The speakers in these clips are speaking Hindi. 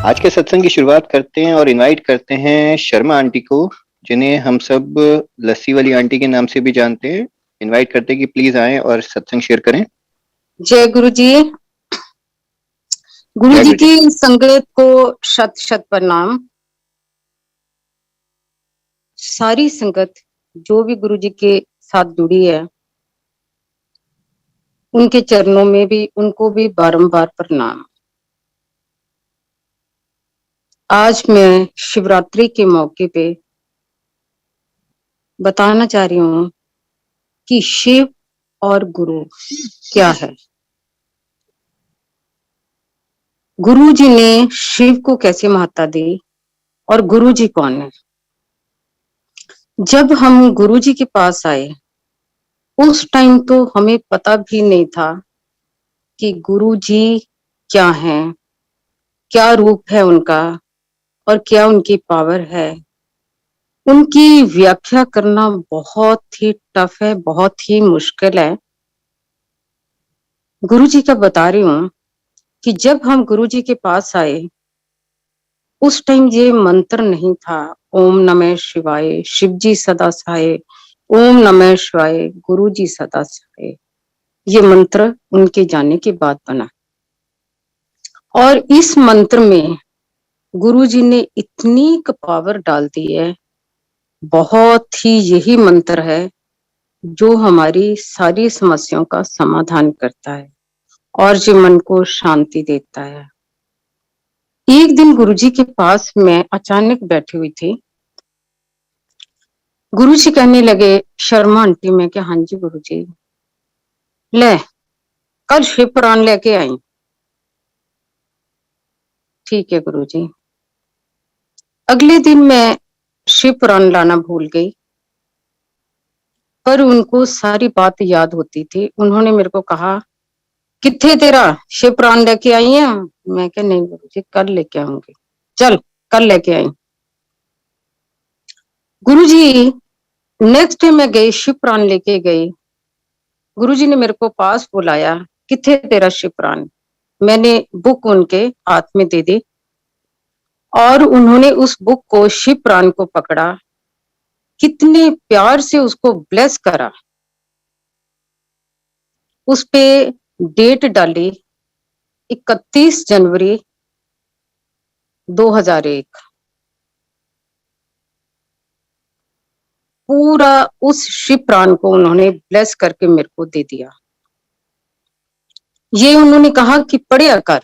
आज के सत्संग की शुरुआत करते हैं और इनवाइट करते हैं शर्मा आंटी को, जिन्हें हम सब लस्सी वाली आंटी के नाम से भी जानते हैं। इनवाइट करते हैं कि प्लीज आएं और सत्संग शेयर करें। जय गुरु जी। गुरु जय जी गुरु जी। की संगत को शत शत प्रणाम। सारी संगत जो भी गुरु जी के साथ जुड़ी है, उनके चरणों में भी उनको भी बारंबार प्रणाम। आज मैं शिवरात्रि के मौके पे बताना चाह रही हूँ कि शिव और गुरु क्या है। गुरु जी ने शिव को कैसे महत्ता दी और गुरु जी कौन है। जब हम गुरु जी के पास आए, उस टाइम तो हमें पता भी नहीं था कि गुरु जी क्या है, क्या रूप है उनका और क्या उनकी पावर है। उनकी व्याख्या करना बहुत ही टफ है, बहुत ही मुश्किल है। गुरु जी का बता रही हूँ कि जब हम गुरु जी के पास आए, उस टाइम ये मंत्र नहीं था, ओम नमः शिवाय, शिव जी सदा सहाय, ओम नमः शिवाय, गुरु जी सदा सहाय। ये मंत्र उनके जाने के बाद बना और इस मंत्र में गुरु जी ने इतनी पावर डाल दी है। बहुत ही यही मंत्र है जो हमारी सारी समस्याओं का समाधान करता है और जो मन को शांति देता है। एक दिन गुरुजी के पास मैं अचानक बैठी हुई थी। गुरुजी कहने लगे, शर्मा आंटी। मैं क्या, हाँ जी गुरुजी। ले, कल शिव पुराण लेके आई। ठीक है गुरुजी। अगले दिन मैं शिव पुराण लाना भूल गई, पर उनको सारी बात याद होती थी। उन्होंने मेरे को कहा, किथे तेरा शिव पुराण लेके आई है। मैं क्या, नहीं गुरुजी कल लेके आऊंगी। चल कल लेके आई। गुरुजी नेक्स्ट डे मैं गई, शिव पुराण लेके गई। गुरुजी ने मेरे को पास बुलाया, किथे तेरा शिव पुराण। मैंने बुक उनके हाथ में दे दी और उन्होंने उस बुक को, शिव पुराण को पकड़ा, कितने प्यार से उसको ब्लेस करा। उस पे डेट डाली 31 जनवरी 2001। पूरा उस शिव पुराण को उन्होंने ब्लेस करके मेरे को दे दिया। ये उन्होंने कहा कि पढ़िया कर।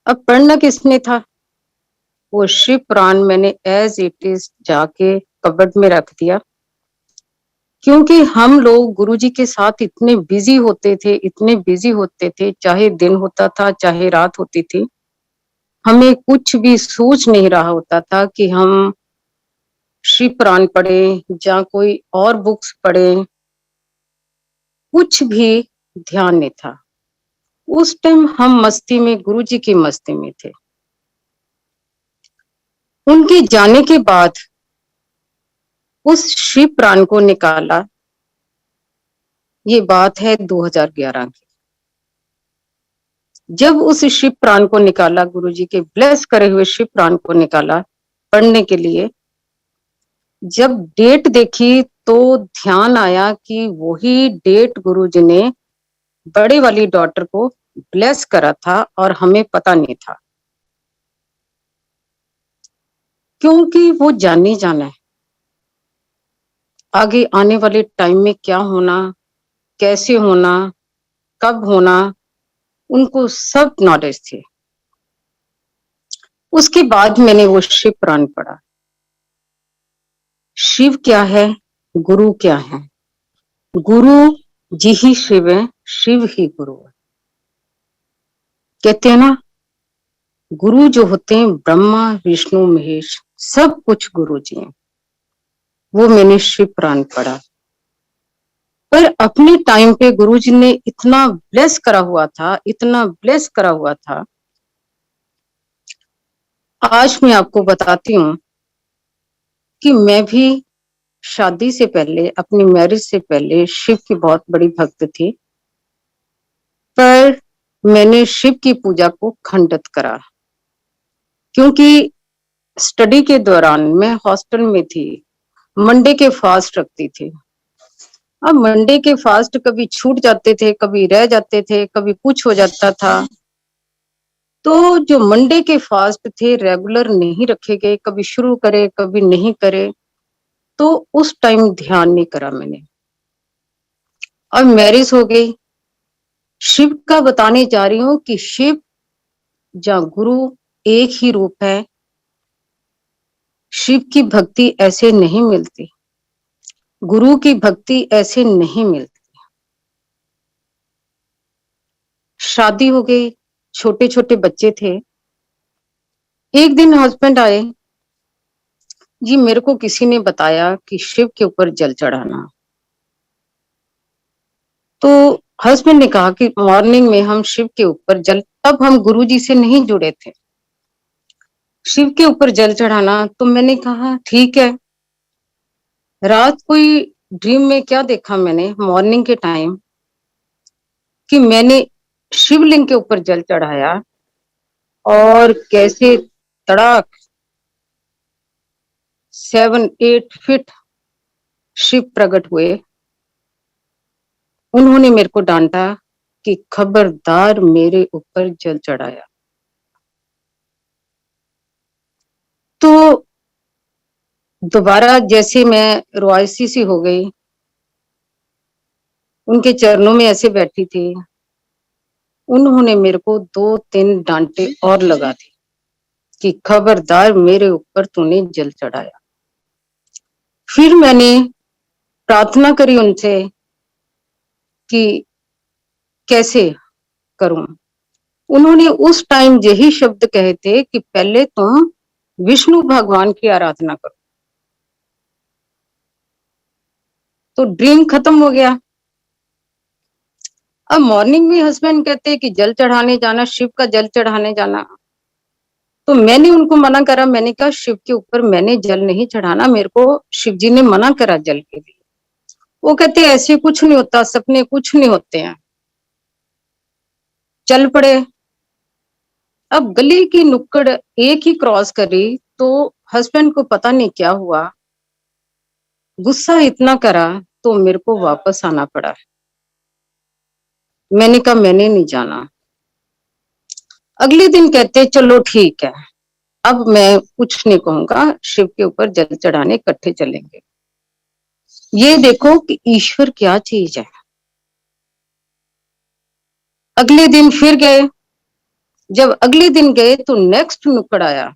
अब पढ़ना किसने था। वो शिव पुराण मैंने एज इट इज जाके कबर्ड में रख दिया, क्योंकि हम लोग गुरुजी के साथ इतने बिजी होते थे, इतने बिजी होते थे, चाहे दिन होता था चाहे रात होती थी, हमें कुछ भी सोच नहीं रहा होता था कि हम शिव पुराण पढ़ें या कोई और बुक्स पढ़ें। कुछ भी ध्यान नहीं था। उस टाइम हम मस्ती में, गुरुजी की मस्ती में थे। उनके जाने के बाद उस शिव पुराण को निकाला। ये बात है 2011 की। जब उस शिव पुराण को निकाला, गुरुजी के ब्लेस करे हुए शिव पुराण को निकाला पढ़ने के लिए, जब डेट देखी तो ध्यान आया कि वही डेट गुरुजी ने बड़े वाली डॉटर को ब्लेस करा था और हमें पता नहीं था, क्योंकि वो जाने जाना है। आगे आने वाले टाइम में क्या होना, कैसे होना, कब होना, उनको सब नॉलेज थी। उसके बाद मैंने वो शिव पुराण पढ़ा। शिव क्या है, गुरु क्या है। गुरु जी ही शिव है, शिव ही गुरु है। कहते हैं ना, गुरु जो होते हैं ब्रह्मा विष्णु महेश, सब कुछ गुरु जी हैं। वो मैंने शिव पुराण पढ़ा। पर अपने टाइम पे गुरु जी ने इतना ब्लेस करा हुआ था, इतना ब्लेस करा हुआ था। आज मैं आपको बताती हूँ कि मैं भी शादी से पहले, अपनी मैरिज से पहले शिव की बहुत बड़ी भक्त थी। पर मैंने शिव की पूजा को खंडित करा, क्योंकि स्टडी के दौरान मैं हॉस्टल में थी, मंडे के फास्ट रखती थी। अब मंडे के फास्ट कभी छूट जाते थे, कभी रह जाते थे, कभी कुछ हो जाता था। तो जो मंडे के फास्ट थे रेगुलर नहीं रखे गए, कभी शुरू करे कभी नहीं करे, तो उस टाइम ध्यान नहीं करा मैंने। अब मैरिज हो गई, शिव का बताने जा रही हूँ कि शिव या गुरु एक ही रूप है। शिव की भक्ति ऐसे नहीं मिलती, गुरु की भक्ति ऐसे नहीं मिलती। शादी हो गई, छोटे छोटे बच्चे थे। एक दिन हस्बैंड आए, जी मेरे को किसी ने बताया कि शिव के ऊपर जल चढ़ाना। तो हस्बैंड ने कहा कि मॉर्निंग में हम शिव के ऊपर जल, तब हम गुरुजी से नहीं जुड़े थे, शिव के ऊपर जल चढ़ाना। तो मैंने कहा ठीक है। रात कोई ड्रीम में क्या देखा मैंने मॉर्निंग के टाइम, कि मैंने शिवलिंग के ऊपर जल चढ़ाया और कैसे तड़ाक 7-8 फीट शिव प्रकट हुए। उन्होंने मेरे को डांटा कि खबरदार मेरे ऊपर जल चढ़ाया। तो दोबारा जैसे मैं रुआसी सी हो गई, उनके चरणों में ऐसे बैठी थी। उन्होंने मेरे को 2-3 डांटे और लगा दी कि खबरदार मेरे ऊपर तूने जल चढ़ाया। फिर मैंने प्रार्थना करी उनसे कि कैसे करूं। उन्होंने उस टाइम यही शब्द कहे थे कि पहले तुम विष्णु भगवान की आराधना करो। तो ड्रीम खत्म हो गया। अब मॉर्निंग में हस्बैंड कहते कि जल चढ़ाने जाना, शिव का जल चढ़ाने जाना। तो मैंने उनको मना करा, मैंने कहा शिव के ऊपर मैंने जल नहीं चढ़ाना, मेरे को शिव जी ने मना करा जल के लिए। वो कहते ऐसे कुछ नहीं होता, सपने कुछ नहीं होते हैं। चल पड़े। अब गली की नुक्कड़ एक ही क्रॉस करी, तो हस्बैंड को पता नहीं क्या हुआ, गुस्सा इतना करा तो मेरे को वापस आना पड़ा। मैंने कहा मैंने नहीं जाना। अगले दिन कहते चलो ठीक है, अब मैं कुछ नहीं कहूंगा, शिव के ऊपर जल चढ़ाने इकट्ठे चलेंगे। ये देखो कि ईश्वर क्या चीज है। अगले दिन फिर गए। जब अगले दिन गए तो नेक्स्ट नुक्कड़ आया।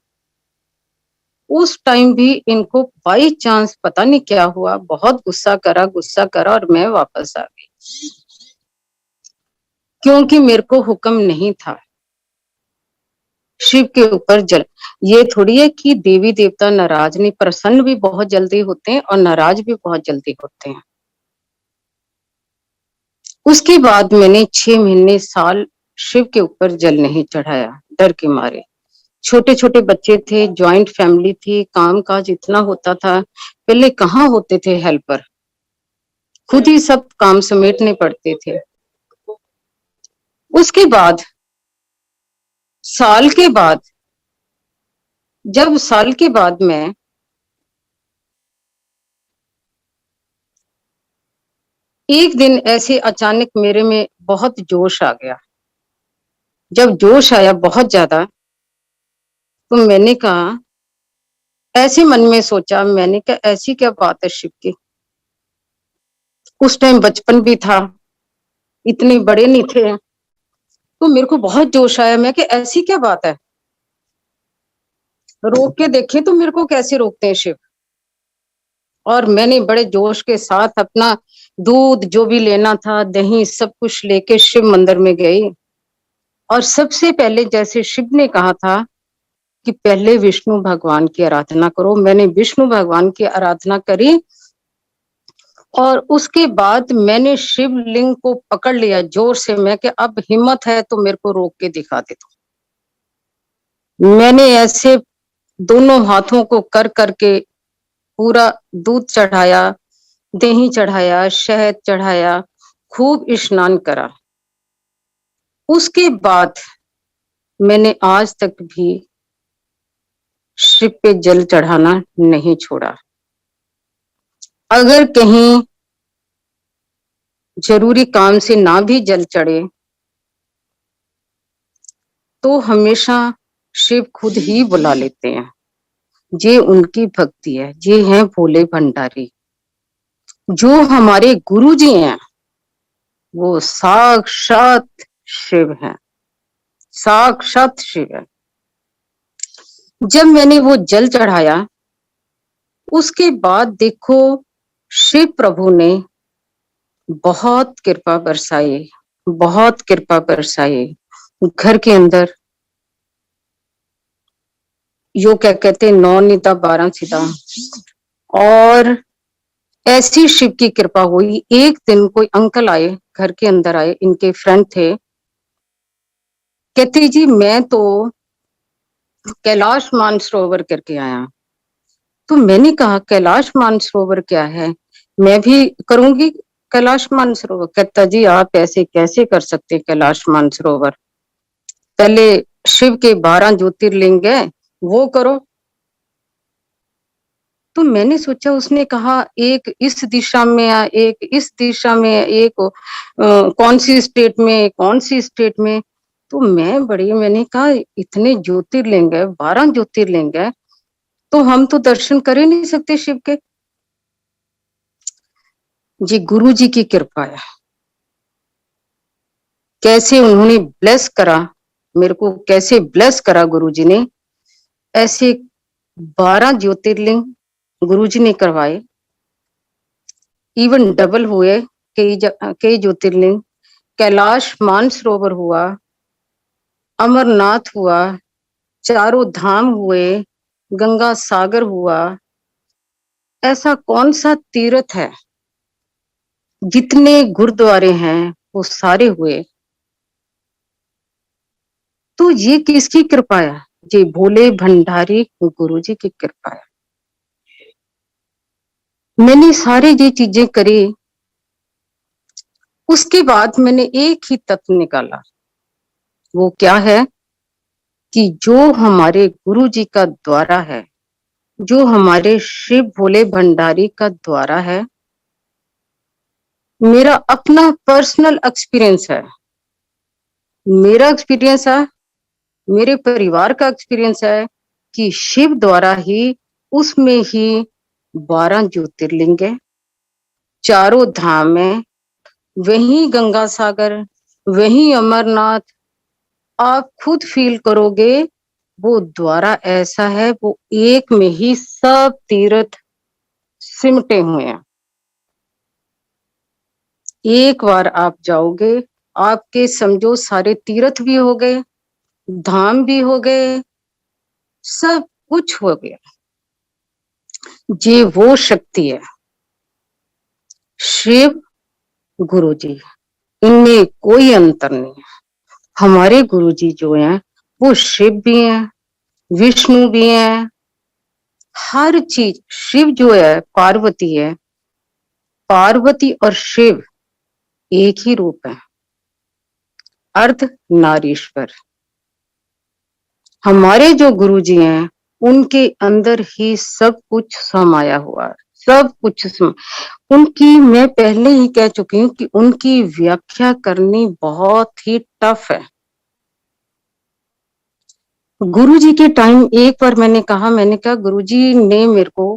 उस टाइम भी इनको बाई चांस पता नहीं क्या हुआ, बहुत गुस्सा करा और मैं वापस आ गई, क्योंकि मेरे को हुक्म नहीं था शिव के ऊपर जल। ये थोड़ी है कि देवी देवता नाराज नहीं, प्रसन्न भी बहुत जल्दी होते हैं और नाराज भी बहुत जल्दी होते हैं। उसके बाद मैंने 6 महीने साल शिव के ऊपर जल नहीं चढ़ाया, डर के मारे। छोटे छोटे बच्चे थे, ज्वाइंट फैमिली थी, काम काज इतना होता था। पहले कहाँ होते थे हेल्पर, खुद ही सब काम समेटने पड़ते थे। उसके बाद साल के बाद, जब साल के बाद मैं एक दिन ऐसे अचानक मेरे में बहुत जोश आ गया। जब जोश आया बहुत ज्यादा, तो मैंने कहा, ऐसे मन में सोचा, मैंने कहा ऐसी क्या बात है शिव की। उस टाइम बचपन भी था, इतने बड़े नहीं थे। तो मेरे को बहुत जोश आया, मैं कि ऐसी क्या बात है, रोक के देखे तो मेरे को कैसे रोकते हैं शिव। और मैंने बड़े जोश के साथ अपना दूध जो भी लेना था, दही, सब कुछ लेके शिव मंदिर में गई। और सबसे पहले जैसे शिव ने कहा था कि पहले विष्णु भगवान की आराधना करो, मैंने विष्णु भगवान की आराधना करी। और उसके बाद मैंने शिवलिंग को पकड़ लिया जोर से, मैं कि अब हिम्मत है तो मेरे को रोक के दिखा दे दो। मैंने ऐसे दोनों हाथों को कर करके पूरा दूध चढ़ाया, दही चढ़ाया, शहद चढ़ाया, खूब स्नान करा। उसके बाद मैंने आज तक भी शिव पे जल चढ़ाना नहीं छोड़ा। अगर कहीं जरूरी काम से ना भी जल चढ़े तो हमेशा शिव खुद ही बुला लेते हैं। ये उनकी भक्ति है, ये हैं भोले भंडारी। जो हमारे गुरु जी हैं वो साक्षात शिव है, साक्षात शिव है। जब मैंने वो जल चढ़ाया उसके बाद देखो शिव प्रभु ने बहुत कृपा बरसाई, बहुत कृपा बरसाई। घर के अंदर यो क्या कहते हैं, 9 निदा 12 सीधा। और ऐसी शिव की कृपा हुई। एक दिन कोई अंकल आए, घर के अंदर आए, इनके फ्रेंड थे। कहते जी मैं तो कैलाश मानसरोवर करके आया। तो मैंने कहा कैलाश मानसरोवर क्या है, मैं भी करूंगी कैलाश मानसरोवर। कहता जी आप ऐसे कैसे कर सकते कैलाश मानसरोवर, पहले शिव के 12 ज्योतिर्लिंग है वो करो। तो मैंने सोचा, उसने कहा एक इस दिशा में है, एक इस दिशा में है, एक कौन सी स्टेट में, कौन सी स्टेट में। तो मैंने कहा इतने ज्योतिर्लिंग है, 12 ज्योतिर्लिंग है, तो हम तो दर्शन कर ही नहीं सकते शिव के। जी गुरु जी की कृपा है, कैसे उन्होंने ब्लेस करा मेरे को, कैसे ब्लेस करा गुरु जी ने। ऐसे 12 ज्योतिर्लिंग गुरु जी ने करवाए, इवन डबल हुए कई ज्योतिर्लिंग। कैलाश मानसरोवर हुआ, अमरनाथ हुआ, चारों धाम हुए, गंगा सागर हुआ। ऐसा कौन सा तीर्थ है, जितने गुरुद्वारे हैं वो सारे हुए। तो ये किसकी कृपा है, ये भोले भंडारी गुरु जी की कृपा है। मैंने सारी ये चीजें करी। उसके बाद मैंने एक ही तत्व निकाला, वो क्या है कि जो हमारे गुरु जी का द्वारा है, जो हमारे शिव भोले भंडारी का द्वारा है, मेरा अपना पर्सनल एक्सपीरियंस है, मेरा एक्सपीरियंस है, मेरे परिवार का एक्सपीरियंस है कि शिव द्वारा ही, उसमें ही 12 ज्योतिर्लिंग है, चारों धाम है, वही गंगा सागर, वही अमरनाथ। आप खुद फील करोगे वो द्वारा ऐसा है, वो एक में ही सब तीर्थ सिमटे हुए हैं। एक बार आप जाओगे, आपके समझो सारे तीर्थ भी हो गए, धाम भी हो गए, सब कुछ हो गया। ये वो शक्ति है शिव गुरु जी, इनमें कोई अंतर नहीं है। हमारे गुरु जी जो हैं वो शिव भी हैं, विष्णु भी हैं, हर चीज। शिव जो है पार्वती है, पार्वती और शिव एक ही रूप है, अर्ध नारीश्वर। हमारे जो गुरु जी हैं उनके अंदर ही सब कुछ समाया हुआ है, सब कुछ उनकी मैं पहले ही कह चुकी हूँ कि उनकी व्याख्या करनी बहुत ही टफ है। गुरु जी के टाइम एक बार मैंने कहा गुरु जी ने मेरे को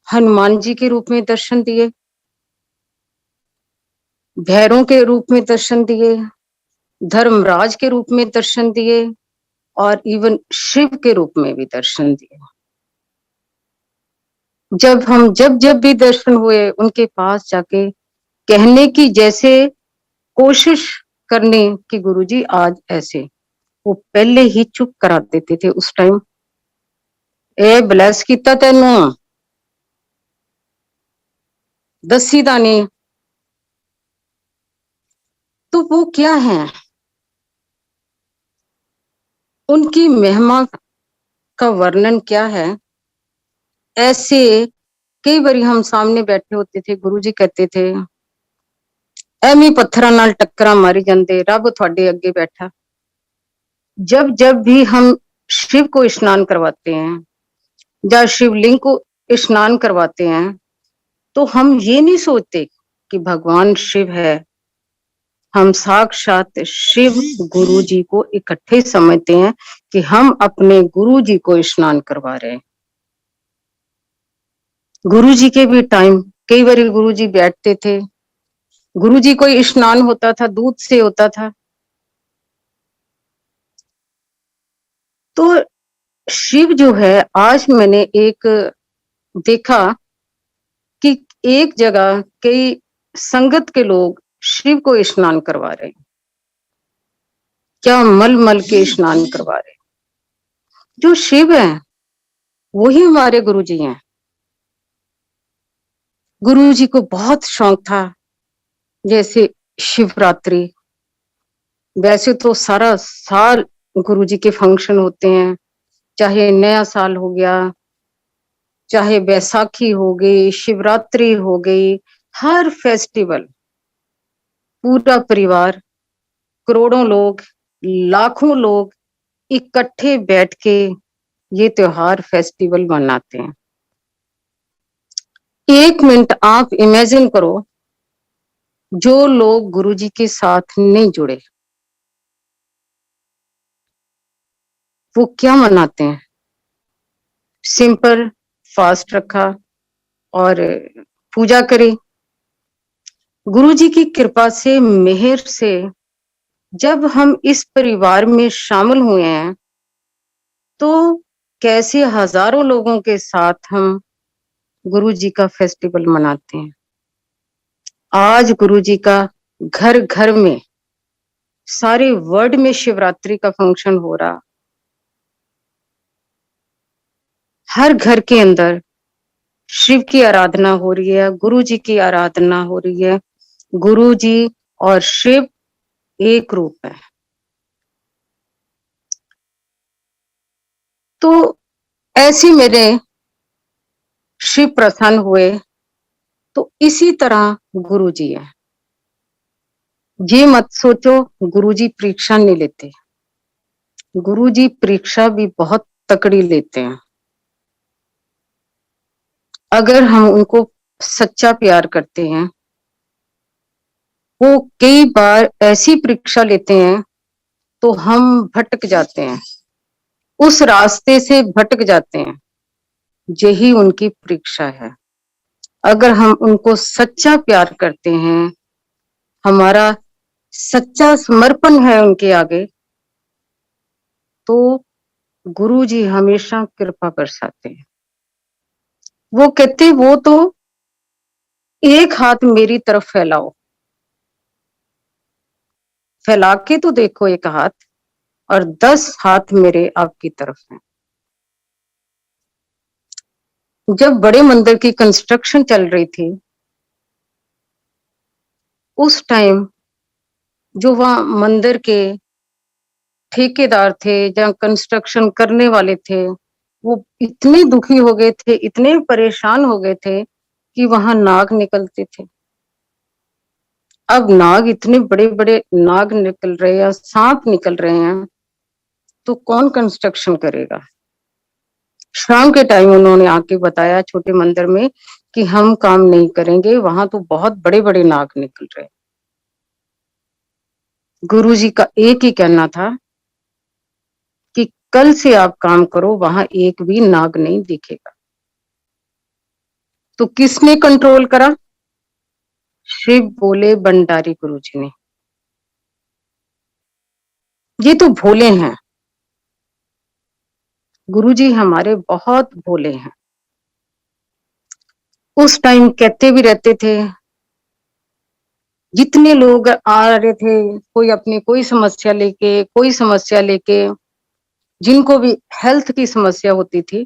हनुमान जी के रूप में दर्शन दिए, भैरों के रूप में दर्शन दिए, धर्मराज के रूप में दर्शन दिए, और इवन शिव के रूप में भी दर्शन दिए। जब जब भी दर्शन हुए उनके पास जाके कहने की, जैसे कोशिश करने की गुरुजी आज ऐसे, वो पहले ही चुप करा देते थे उस टाइम। ए ब्लेस किता तेनू, दसी दा नहीं। तो वो क्या है, उनकी महिमा का वर्णन क्या है। ऐसे कई बार हम सामने बैठे होते थे, गुरुजी कहते थे ਐਵੇਂ पत्थरां नाल टक्करां मारी जांदे, रब तुहाडे अगे बैठा। जब जब भी हम शिव को स्नान करवाते हैं या शिवलिंग को स्नान करवाते हैं, तो हम ये नहीं सोचते कि भगवान शिव है, हम साक्षात शिव गुरु जी को इकट्ठे समझते हैं कि हम अपने गुरु जी को स्नान करवा रहे हैं। गुरु जी के भी टाइम, कई बार गुरु जी बैठते थे, गुरु जी को स्नान होता था, दूध से होता था। तो शिव जो है, आज मैंने एक देखा कि एक जगह कई संगत के लोग शिव को स्नान करवा रहे हैं, क्या मल मल के स्नान करवा रहे हैं। जो शिव है वही हमारे गुरु जी हैं। गुरु जी को बहुत शौक था, जैसे शिवरात्रि, वैसे तो सारा साल गुरु जी के फंक्शन होते हैं, चाहे नया साल हो गया, चाहे बैसाखी हो गई, शिवरात्रि हो गई, हर फेस्टिवल पूरा परिवार, करोड़ों लोग, लाखों लोग इकट्ठे बैठ के ये त्योहार फेस्टिवल मनाते हैं। एक मिनट आप इमेजिन करो, जो लोग गुरु जी के साथ नहीं जुड़े वो क्या मनाते हैं? सिंपल फास्ट रखा और पूजा करी। गुरु जी की कृपा से, मेहर से जब हम इस परिवार में शामिल हुए हैं, तो कैसे हजारों लोगों के साथ हम गुरु जी का फेस्टिवल मनाते हैं। आज गुरु जी का घर घर में, सारे वर्ल्ड में शिवरात्रि का फंक्शन हो रहा। हर घर के अंदर शिव की आराधना हो रही है, गुरु जी की आराधना हो रही है। गुरु जी और शिव एक रूप है। तो ऐसे मेरे शिव प्रसन्न हुए। तो इसी तरह गुरु जी है। ये मत सोचो गुरु जी परीक्षा नहीं लेते, गुरु जी परीक्षा भी बहुत तकड़ी लेते हैं। अगर हम उनको सच्चा प्यार करते हैं, वो कई बार ऐसी परीक्षा लेते हैं तो हम भटक जाते हैं, उस रास्ते से भटक जाते हैं। यही उनकी परीक्षा है। अगर हम उनको सच्चा प्यार करते हैं, हमारा सच्चा समर्पण है उनके आगे, तो गुरु जी हमेशा कृपा बरसाते हैं। वो कहते, वो तो एक हाथ मेरी तरफ फैलाओ, फैला के तो देखो एक हाथ, और 10 हाथ मेरे आपकी तरफ हैं। जब बड़े मंदिर की कंस्ट्रक्शन चल रही थी, उस टाइम जो वहां मंदिर के ठेकेदार थे या कंस्ट्रक्शन करने वाले थे, वो इतने दुखी हो गए थे, इतने परेशान हो गए थे कि वहां नाग निकलते थे। अब नाग, इतने बड़े बड़े नाग निकल रहे हैं, सांप निकल रहे हैं, तो कौन कंस्ट्रक्शन करेगा? शाम के टाइम उन्होंने आके बताया छोटे मंदिर में कि हम काम नहीं करेंगे, वहां तो बहुत बड़े बड़े नाग निकल रहे हैं। गुरु जी का एक ही कहना था कि कल से आप काम करो, वहां एक भी नाग नहीं दिखेगा। तो किसने कंट्रोल करा? शिव बोले भंडारी गुरु जी ने। ये तो भोले हैं, गुरु जी हमारे बहुत भोले हैं। उस टाइम कहते भी रहते थे, जितने लोग आ रहे थे, कोई अपनी कोई समस्या लेके, कोई समस्या लेके, जिनको भी हेल्थ की समस्या होती थी,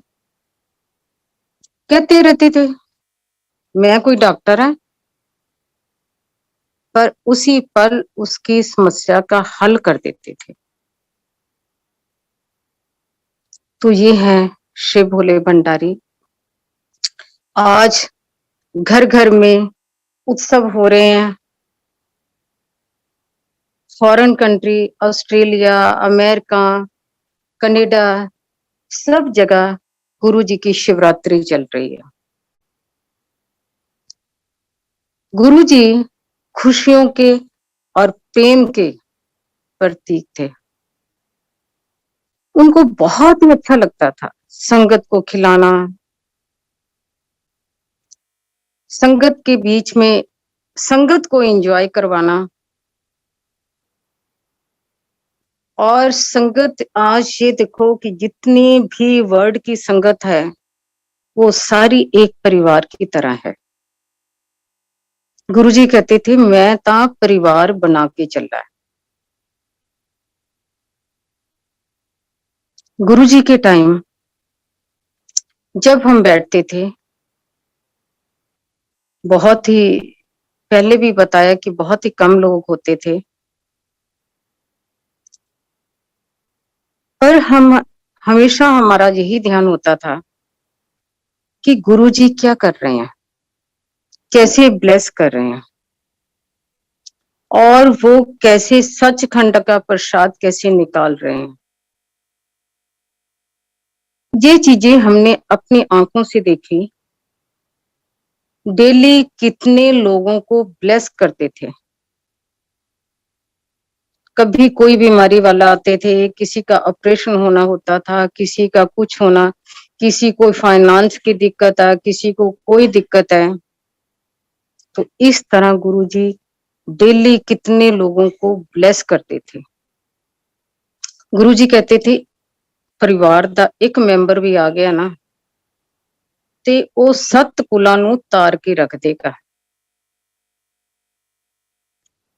कहते रहते थे मैं कोई डॉक्टर है, पर उसी पल उसकी समस्या का हल कर देते थे। तो ये है शिव भोले भंडारी। आज घर घर में उत्सव हो रहे हैं, foreign country, Australia, America, Canada, सब जगह गुरु जी की शिवरात्रि चल रही है। गुरु जी खुशियों के और प्रेम के प्रतीक थे। उनको बहुत ही अच्छा लगता था संगत को खिलाना, संगत के बीच में संगत को एंजॉय करवाना। और संगत आज ये देखो कि जितनी भी वर्ल्ड की संगत है वो सारी एक परिवार की तरह है। गुरुजी कहते थे मैं ता परिवार बना के चला। गुरुजी के टाइम जब हम बैठते थे, बहुत ही पहले भी बताया कि बहुत ही कम लोग होते थे, पर हम हमेशा हमारा यही ध्यान होता था कि गुरुजी क्या कर रहे हैं, कैसे ब्लेस कर रहे हैं, और वो कैसे सचखंड का प्रसाद कैसे निकाल रहे हैं। ये चीजें हमने अपनी आंखों से देखी। डेली कितने लोगों को ब्लेस करते थे। कभी कोई बीमारी वाला आते थे, किसी का ऑपरेशन होना होता था, किसी का कुछ होना, किसी को फाइनेंस की दिक्कत है, किसी को कोई दिक्कत है। तो इस तरह गुरुजी डेली कितने लोगों को ब्लेस करते थे। गुरुजी कहते थे परिवार दा एक मेंबर भी आ गया ना ते ओ 7 कुलां नू तार के रख देगा।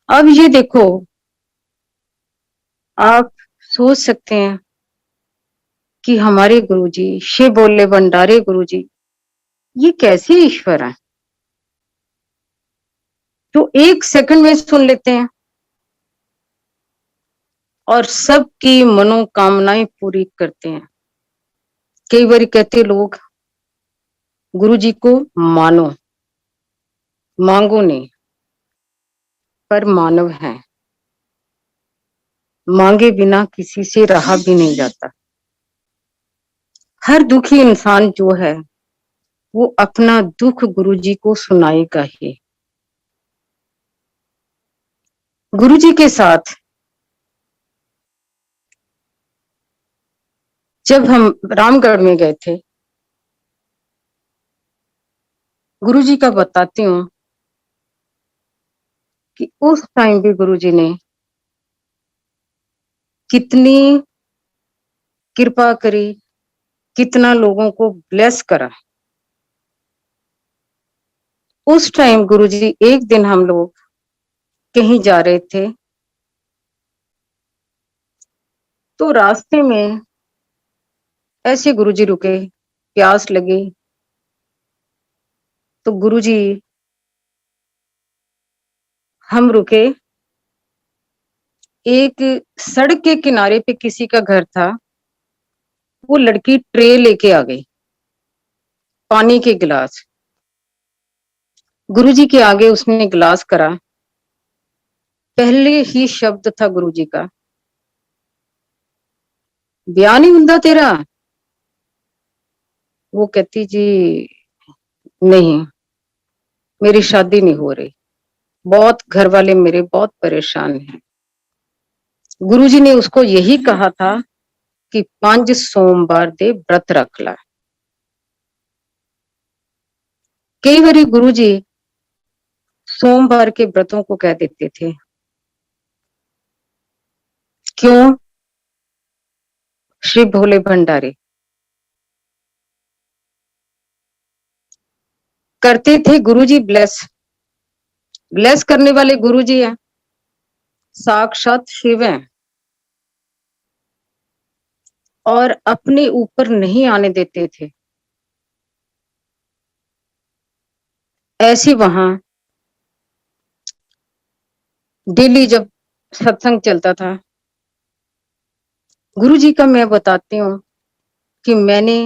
अब ये देखो, आप सोच सकते हैं कि हमारे गुरुजी शिव बोले भंडारे गुरुजी ये कैसे ईश्वर है जो एक सेकंड में सुन लेते हैं और सबकी मनोकामनाएं पूरी करते हैं। कई बार कहते लोग गुरुजी को मानो, मांगो नहीं, पर मानव है, मांगे बिना किसी से रहा भी नहीं जाता। हर दुखी इंसान जो है वो अपना दुख गुरुजी को सुनाएगा ही। गुरुजी के साथ जब हम रामगढ़ में गए थे, गुरुजी का बताती हूँ कि उस टाइम भी गुरुजी ने कितनी कृपा करी, कितना लोगों को ब्लेस करा। उस टाइम गुरुजी एक दिन हम लोग कहीं जा रहे थे तो रास्ते में ऐसे गुरुजी रुके, प्यास लगी तो गुरुजी हम रुके। एक सड़क के किनारे पे किसी का घर था, वो लड़की ट्रे लेके आ गई, पानी के गिलास। गुरुजी के आगे उसने गिलास करा, पहले ही शब्द था गुरुजी का, ब्याह नहीं हुंदा तेरा? वो कहती जी नहीं, मेरी शादी नहीं हो रही, बहुत घर वाले मेरे बहुत परेशान हैं। गुरुजी ने उसको यही कहा था कि 5 सोमवार दे व्रत रख ला। कई बारी गुरुजी सोमवार के व्रतों को कह देते थे। क्यों? श्री भोले भंडारी करते थे। गुरुजी ब्लेस ब्लेस करने वाले गुरुजी हैं, साक्षात शिव हैं, और अपने ऊपर नहीं आने देते थे। ऐसे वहां डेली जब सत्संग चलता था, गुरुजी का मैं बताती हूँ कि मैंने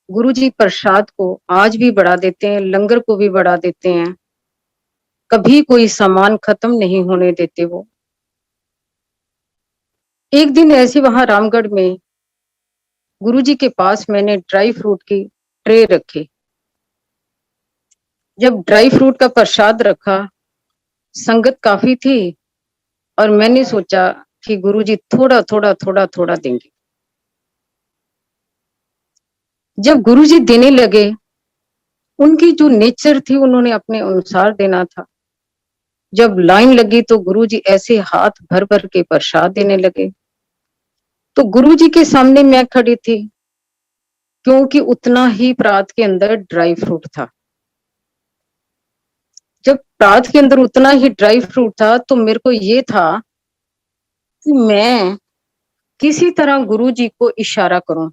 गुरुजी प्रसाद को आज भी बढ़ा देते हैं, लंगर को भी बढ़ा देते हैं, कभी कोई सामान खत्म नहीं होने देते वो। एक दिन ऐसे वहां रामगढ़ में गुरुजी के पास मैंने ड्राई फ्रूट की ट्रे रखी। जब ड्राई फ्रूट का प्रसाद रखा, संगत काफी थी और मैंने सोचा कि गुरुजी थोड़ा थोड़ा थोड़ा थोड़ा देंगे। जब गुरुजी देने लगे, उनकी जो नेचर थी उन्होंने अपने अनुसार देना था। जब लाइन लगी तो गुरुजी ऐसे हाथ भर भर के प्रसाद देने लगे। तो गुरुजी के सामने मैं खड़ी थी, क्योंकि उतना ही परात के अंदर ड्राई फ्रूट था। जब परात के अंदर उतना ही ड्राई फ्रूट था तो मेरे को ये था कि मैं किसी तरह गुरुजी को इशारा करूं।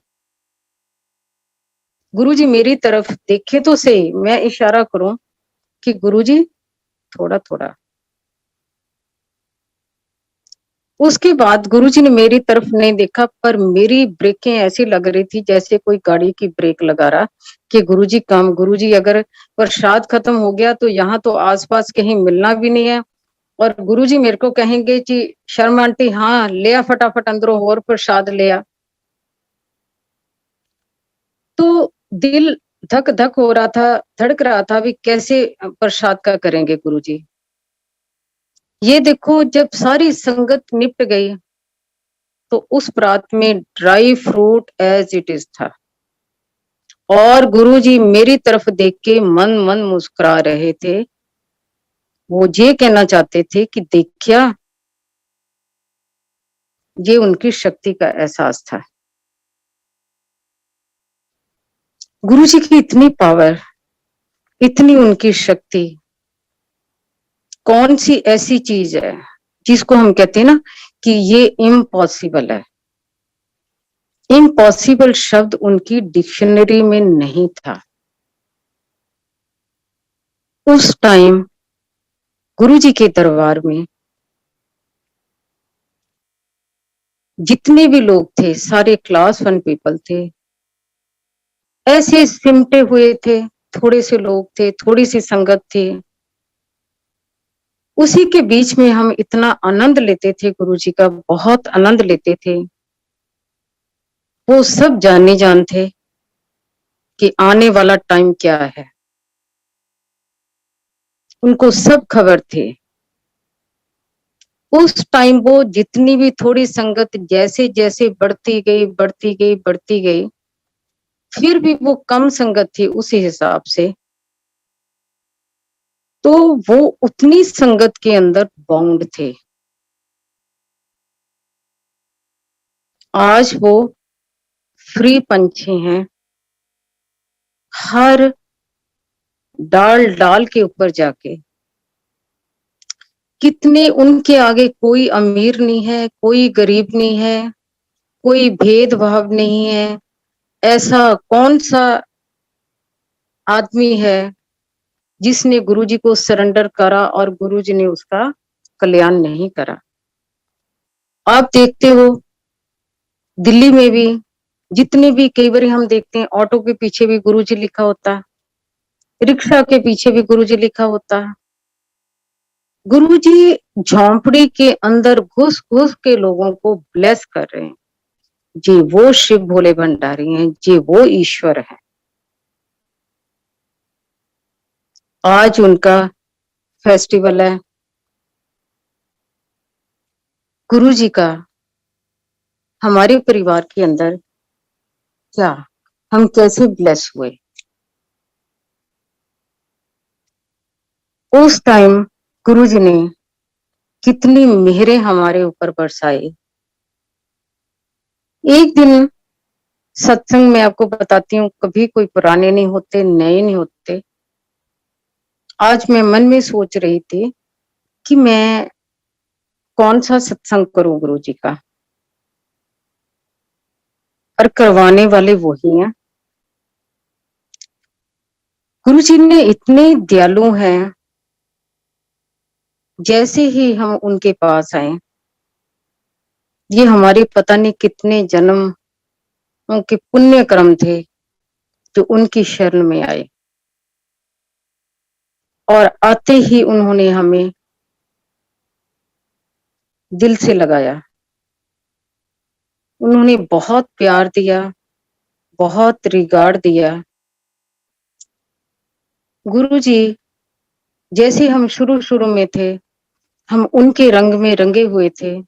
गुरुजी मेरी तरफ देखे तो सही, मैं इशारा करूं कि गुरुजी थोड़ा थोड़ा। उसके बाद गुरुजी ने मेरी तरफ नहीं देखा, पर मेरी ब्रेकें ऐसी लग रही थी जैसे कोई गाड़ी की ब्रेक लगा रहा कि गुरुजी कम, गुरुजी अगर प्रसाद खत्म हो गया तो यहाँ तो आसपास कहीं मिलना भी नहीं है, और गुरुजी मेरे को कहेंगे कि शर्मा आंटी हाँ ले आ फटाफट अंदरों और प्रसाद ले आ। तो दिल धक धक हो रहा था, धड़क रहा था भी कैसे प्रसाद का करेंगे गुरुजी। ये देखो जब सारी संगत निपट गई तो उस परात में dry fruit as it is था, और गुरुजी मेरी तरफ देख के मन मन मुस्कुरा रहे थे। वो ये कहना चाहते थे कि देखिया, ये उनकी शक्ति का एहसास था। गुरुजी की इतनी पावर, इतनी उनकी शक्ति, कौन सी ऐसी चीज है जिसको हम कहते हैं ना कि ये इम्पॉसिबल है। इम्पॉसिबल शब्द उनकी डिक्शनरी में नहीं था। उस टाइम गुरुजी के दरबार में जितने भी लोग थे सारे क्लास 1 पीपल थे, ऐसे सिमटे हुए थे। थोड़े से लोग थे, थोड़ी सी संगत थी, उसी के बीच में हम इतना आनंद लेते थे, गुरुजी का बहुत आनंद लेते थे। वो सब जाने जान थे कि आने वाला टाइम क्या है, उनको सब खबर थी। उस टाइम वो जितनी भी थोड़ी संगत जैसे जैसे बढ़ती गई बढ़ती गई बढ़ती गई, फिर भी वो कम संगत थी उसी हिसाब से, तो वो उतनी संगत के अंदर बाउंड थे। आज वो फ्री पंछी हैं, हर डाल डाल के ऊपर जाके, कितने उनके आगे कोई अमीर नहीं है, कोई गरीब नहीं है, कोई भेदभाव नहीं है। ऐसा कौन सा आदमी है जिसने गुरुजी को सरेंडर करा और गुरुजी ने उसका कल्याण नहीं करा। आप देखते हो दिल्ली में भी जितने भी, कई बार हम देखते हैं ऑटो के पीछे भी गुरुजी लिखा होता है, रिक्शा के पीछे भी गुरुजी लिखा होता है। गुरुजी झोंपड़ी के अंदर घुस घुस के लोगों को ब्लेस कर रहे हैं। जी वो शिव भोले भंडारी हैं, जी वो ईश्वर है। आज उनका फेस्टिवल है। गुरुजी का हमारे परिवार के अंदर क्या, हम कैसे ब्लेस हुए। उस टाइम गुरुजी ने कितनी मेहरें हमारे ऊपर बरसाई। एक दिन सत्संग में आपको बताती हूँ, कभी कोई पुराने नहीं होते, नए नहीं होते। आज मैं मन में सोच रही थी कि मैं कौन सा सत्संग करूं गुरुजी का, और करवाने वाले वही हैं। गुरुजी ने इतने दयालु हैं, जैसे ही हम उनके पास आए, ये हमारे पता नहीं कितने जन्म उनके पुण्य कर्म थे जो उनकी शरण में आए, और आते ही उन्होंने हमें दिल से लगाया। उन्होंने बहुत प्यार दिया, बहुत रिगार्ड दिया। गुरुजी जैसे हम शुरू शुरू में थे, हम उनके रंग में रंगे हुए थे।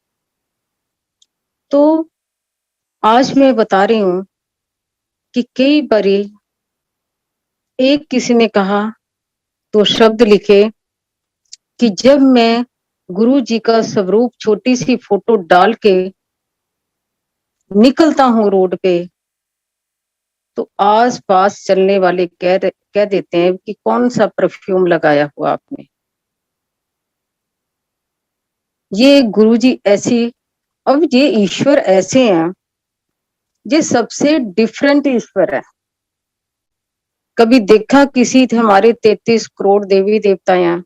तो आज मैं बता रही हूँ कि कई बारी एक किसी ने कहा, तो शब्द लिखे कि जब मैं गुरु जी का स्वरूप छोटी सी फोटो डाल के निकलता हूँ रोड पे, तो आस पास चलने वाले कह देते हैं कि कौन सा परफ्यूम लगाया हुआ आपने। ये गुरु जी ऐसी, अब ये ईश्वर ऐसे हैं, ये सबसे डिफरेंट ईश्वर है। कभी देखा किसी थे हमारे 33 करोड़ देवी देवता हैं,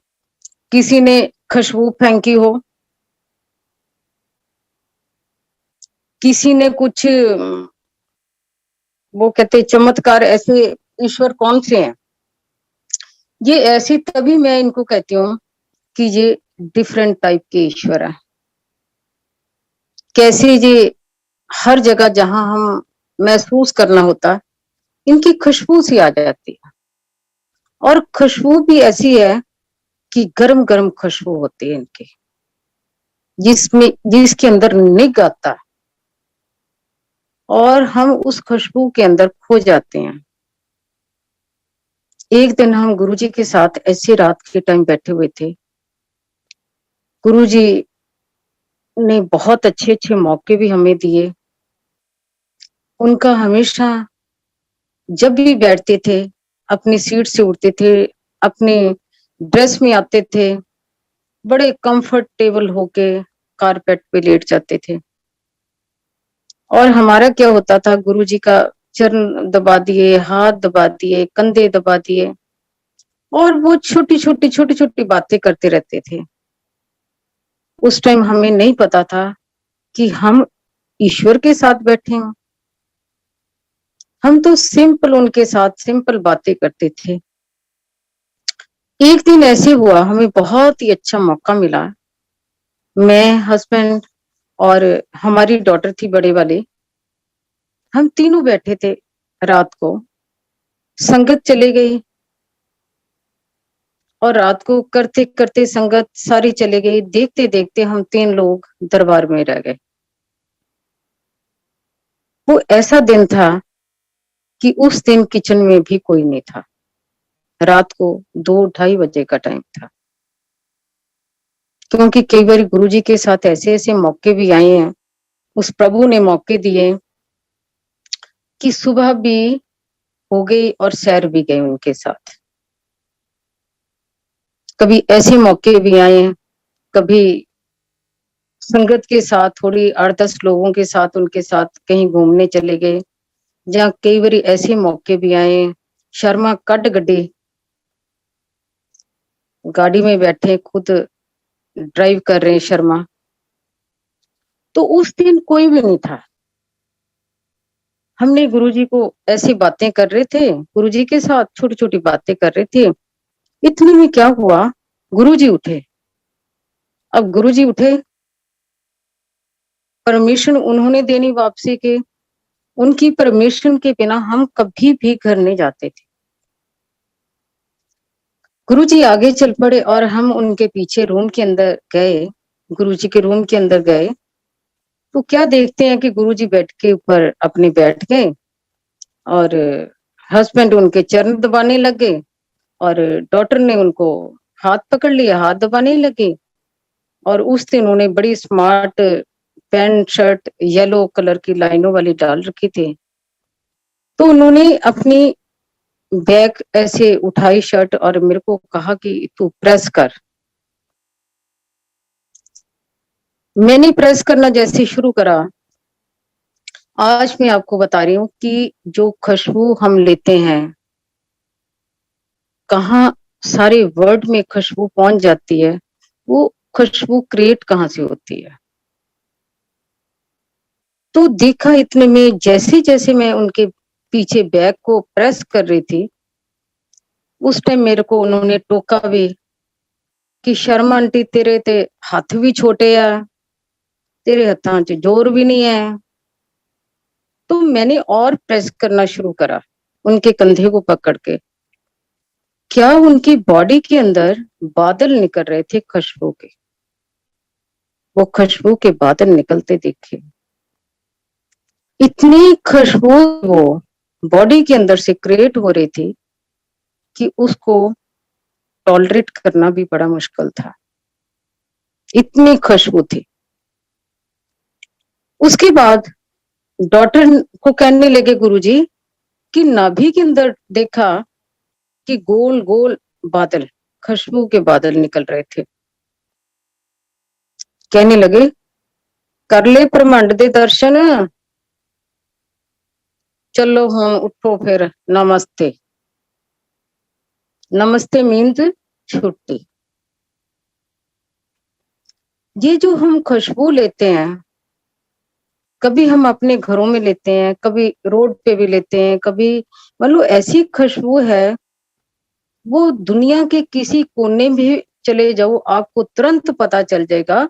किसी ने खुशबू फेंकी हो, किसी ने कुछ वो कहते चमत्कार, ऐसे ईश्वर कौन से हैं? ये ऐसी, तभी मैं इनको कहती हूँ कि ये डिफरेंट टाइप के ईश्वर है। कैसे ये हर जगह जहां हम महसूस करना होता, इनकी खुशबू सी आ जाती है। और खुशबू भी ऐसी है कि गरम गरम खुशबू होती है इनकी, जिसमें जिसके अंदर निग आता है और हम उस खुशबू के अंदर खो जाते हैं। एक दिन हम गुरुजी के साथ ऐसी रात के टाइम बैठे हुए थे। गुरुजी ने बहुत अच्छे अच्छे मौके भी हमें दिए। उनका हमेशा जब भी बैठते थे, अपनी सीट से उठते थे, अपने ड्रेस में आते थे, बड़े कंफर्टेबल होके कारपेट पे लेट जाते थे। और हमारा क्या होता था, गुरुजी का चरण दबा दिए, हाथ दबा दिए, कंधे दबा दिए, और वो छोटी छोटी बातें करते रहते थे। उस टाइम हमें नहीं पता था कि हम ईश्वर के साथ बैठे हैं। हम तो सिंपल उनके साथ सिंपल बातें करते थे। एक दिन ऐसे हुआ, हमें बहुत ही अच्छा मौका मिला। मैं, हस्बैंड और हमारी डॉटर थी बड़े वाले, हम तीनों बैठे थे। रात को संगत चले गई और रात को करते करते संगत सारी चले गई। देखते देखते हम तीन लोग दरबार में रह गए। वो ऐसा दिन था कि उस दिन किचन में भी कोई नहीं था। रात को 2-2:30 बजे का टाइम था। क्योंकि कई बार गुरुजी के साथ ऐसे ऐसे मौके भी आए हैं, उस प्रभु ने मौके दिए कि सुबह भी हो गई और सैर भी गए उनके साथ। कभी ऐसे मौके भी आए हैं, कभी संगत के साथ थोड़ी 8-10 लोगों के साथ उनके साथ कहीं घूमने चले गए। जहाँ कई बार ऐसे मौके भी आए, शर्मा कट गड्डी गाड़ी में बैठे, खुद ड्राइव कर रहे हैं शर्मा। तो उस दिन कोई भी नहीं था। हमने गुरुजी को ऐसी बातें कर रहे थे, गुरुजी के साथ छोटी छोटी बातें कर रहे थे। इतने में क्या हुआ, गुरुजी उठे। अब गुरुजी उठे, परमिशन उन्होंने देनी वापसी के। उनकी परमिशन के बिना हम कभी भी घर नहीं जाते थे। गुरुजी आगे चल पड़े और हम उनके पीछे रूम के अंदर गए। गुरुजी के रूम के अंदर गए तो क्या देखते हैं कि गुरुजी बेड के ऊपर अपने बैठ गए और हस्बैंड उनके चरण दबाने लगे और डॉटर ने उनको हाथ पकड़ लिया, हाथ दबाने लगी। और उस दिन उन्होंने बड़ी smart pant shirt yellow colour की लाइनों वाली डाल रखी थी। तो उन्होंने अपनी बैग ऐसे उठाई शर्ट और मेरे को कहा कि तू प्रेस कर। मैंने प्रेस करना जैसे शुरू करा, आज मैं आपको बता रही हूँ कि जो खुशबू हम लेते हैं, कहाँ सारे वर्ल्ड में खुशबू पहुंच जाती है, वो खुशबू क्रिएट कहाँ से होती है। तो देखा इतने में, जैसे जैसे मैं उनके पीछे बैग को प्रेस कर रही थी, उस टाइम मेरे को उन्होंने टोका भी कि शर्मा आंटी तेरे ते हाथ भी छोटे आ, तेरे हथा च जोर भी नहीं है। तो मैंने और प्रेस करना शुरू करा उनके कंधे को पकड़ के। क्या उनकी बॉडी के अंदर बादल निकल रहे थे खुशबू के, वो खुशबू के बादल निकलते देखे। इतनी खुशबू वो बॉडी के अंदर से क्रिएट हो रही थी कि उसको टॉलरेट करना भी बड़ा मुश्किल था, इतनी खुशबू थी। उसके बाद डॉक्टर को कहने लगे गुरुजी कि नाभि के अंदर देखा कि गोल गोल बादल, खुशबू के बादल निकल रहे थे। कहने लगे कर ले ब्रह्मांड दे दर्शन, चलो हम उठो फिर नमस्ते। नमस्ते मीन्स छुट्टी। ये जो हम खुशबू लेते हैं, कभी हम अपने घरों में लेते हैं, कभी रोड पे भी लेते हैं, कभी मतलब ऐसी खुशबू है वो दुनिया के किसी कोने में चले जाओ आपको तुरंत पता चल जाएगा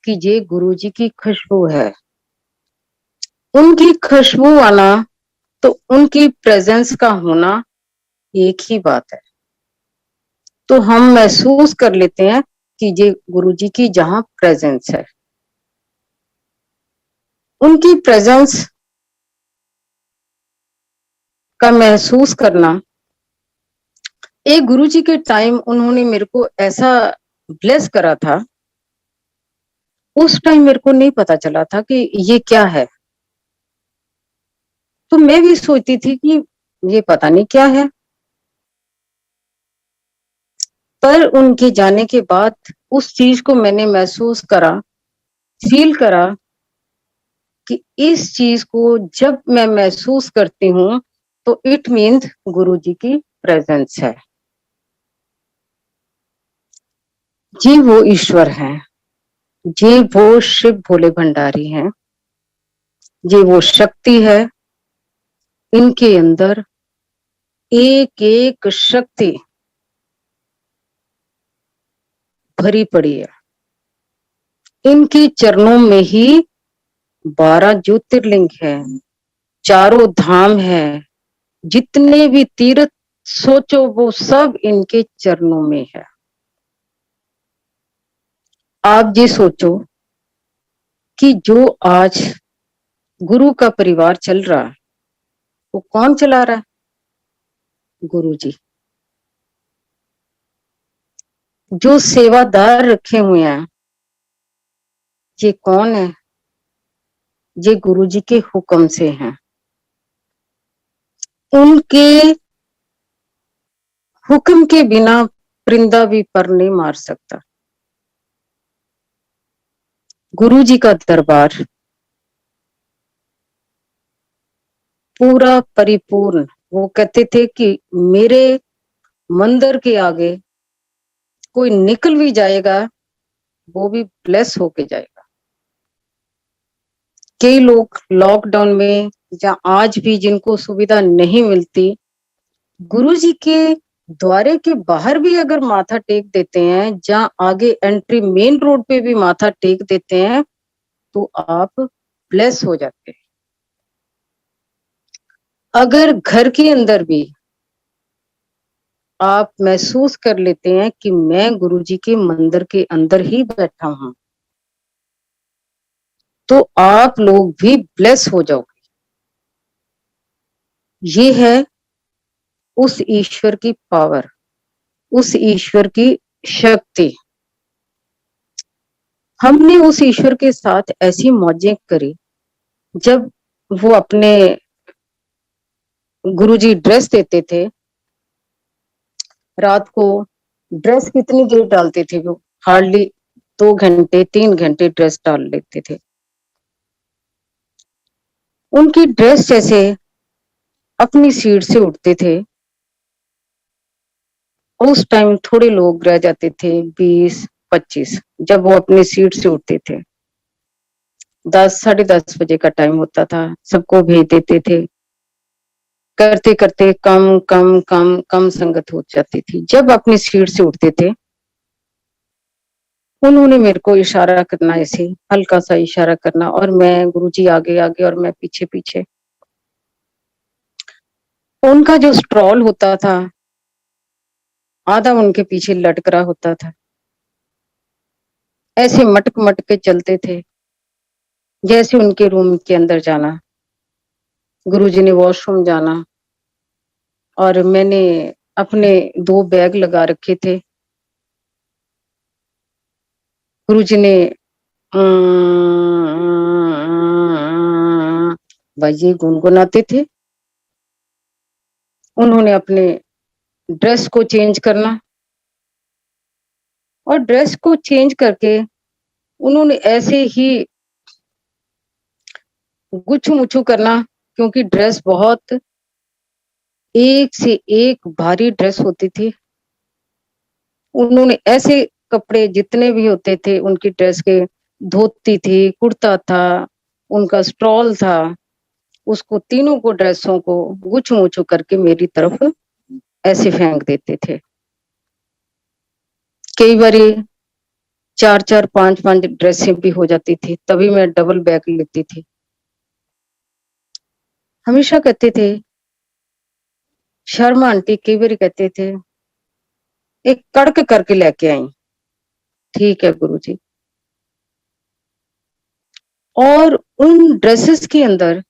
कि ये गुरुजी की खुशबू है। उनकी खुशबू आना तो उनकी प्रेजेंस का होना एक ही बात है। तो हम महसूस कर लेते हैं कि ये गुरुजी की जहां प्रेजेंस है, उनकी प्रेजेंस का महसूस करना। एक गुरुजी के टाइम उन्होंने मेरे को ऐसा ब्लेस करा था, उस टाइम मेरे को नहीं पता चला था कि ये क्या है। तो मैं भी सोचती थी कि ये पता नहीं क्या है, पर उनके जाने के बाद उस चीज को मैंने महसूस करा, फील करा कि इस चीज को जब मैं महसूस करती हूँ तो इट मीन्स गुरुजी की प्रेजेंस है। जी वो ईश्वर है, जी वो शिव भोले भंडारी हैं, जी वो शक्ति है। इनके अंदर एक एक शक्ति भरी पड़ी है। इनके चरणों में ही 12 ज्योतिर्लिंग है, चारों धाम है, जितने भी तीर्थ सोचो वो सब इनके चरणों में है। आप ये सोचो कि जो आज गुरु का परिवार चल रहा है वो कौन चला रहा है? गुरु जी। जो सेवादार रखे हुए हैं ये कौन है? ये गुरु जी के हुक्म से हैं। उनके हुक्म के बिना परिंदा भी पर नहीं मार सकता। गुरु जी का दरबार पूरा परिपूर्ण। वो कहते थे कि मेरे मंदिर के आगे कोई निकल भी जाएगा वो भी ब्लेस होके जाएगा। कई लोग लॉकडाउन में या आज भी जिनको सुविधा नहीं मिलती, गुरु जी के द्वारे के बाहर भी अगर माथा टेक देते हैं, जहाँ आगे एंट्री मेन रोड पे भी माथा टेक देते हैं तो आप ब्लेस हो जाते हैं। अगर घर के अंदर भी आप महसूस कर लेते हैं कि मैं गुरुजी के मंदिर के अंदर ही बैठा हूं, तो आप लोग भी ब्लेस हो जाओगे। ये है उस ईश्वर की पावर, उस ईश्वर की शक्ति। हमने उस ईश्वर के साथ ऐसी मौजें करी। जब वो अपने गुरुजी ड्रेस देते थे, रात को ड्रेस कितनी देर डालते थे वो? हार्डली 2 घंटे 3 घंटे ड्रेस डाल लेते थे। उनकी ड्रेस जैसे अपनी सीट से उठते थे, उस टाइम थोड़े लोग रह जाते थे, 20-25। जब वो अपनी सीट से उठते थे 10-10:30 बजे का टाइम होता था, सबको भेज देते थे। करते करते कम कम कम कम संगत हो जाती थी। जब अपनी सीट से उठते थे उन्होंने मेरे को इशारा करना, ऐसे हल्का सा इशारा करना, और मैं गुरुजी आगे आगे और मैं पीछे पीछे। उनका जो स्ट्रॉल होता था आधा उनके पीछे लटक रहा होता था, ऐसे मटक मटक के चलते थे। जैसे उनके रूम के अंदर जाना, गुरुजी ने वॉशरूम जाना, और मैंने अपने 2 बैग लगा रखे थे। गुरुजी ने ये गुनगुनाते थे। उन्होंने अपने ड्रेस को चेंज करना, और ड्रेस को चेंज करके उन्होंने ऐसे ही गुच्छू मुच्छू करना, क्योंकि ड्रेस बहुत एक से एक भारी ड्रेस होती थी। उन्होंने ऐसे कपड़े जितने भी होते थे उनकी ड्रेस के, धोती थी, कुर्ता था, उनका स्ट्रॉल था, उसको तीनों को ड्रेसों को गुच्छू मुच्छू करके मेरी तरफ ऐसे फेंक देते थे। कई बारी 4-4 5-5 ड्रेसें भी हो जाती थी, तभी मैं डबल बैग लेती थी। हमेशा कहते थे, शर्मा आंटी कई बार कहते थे, एक कड़क करके लेके आई। ठीक है गुरुजी। और उन ड्रेसेस के अंदर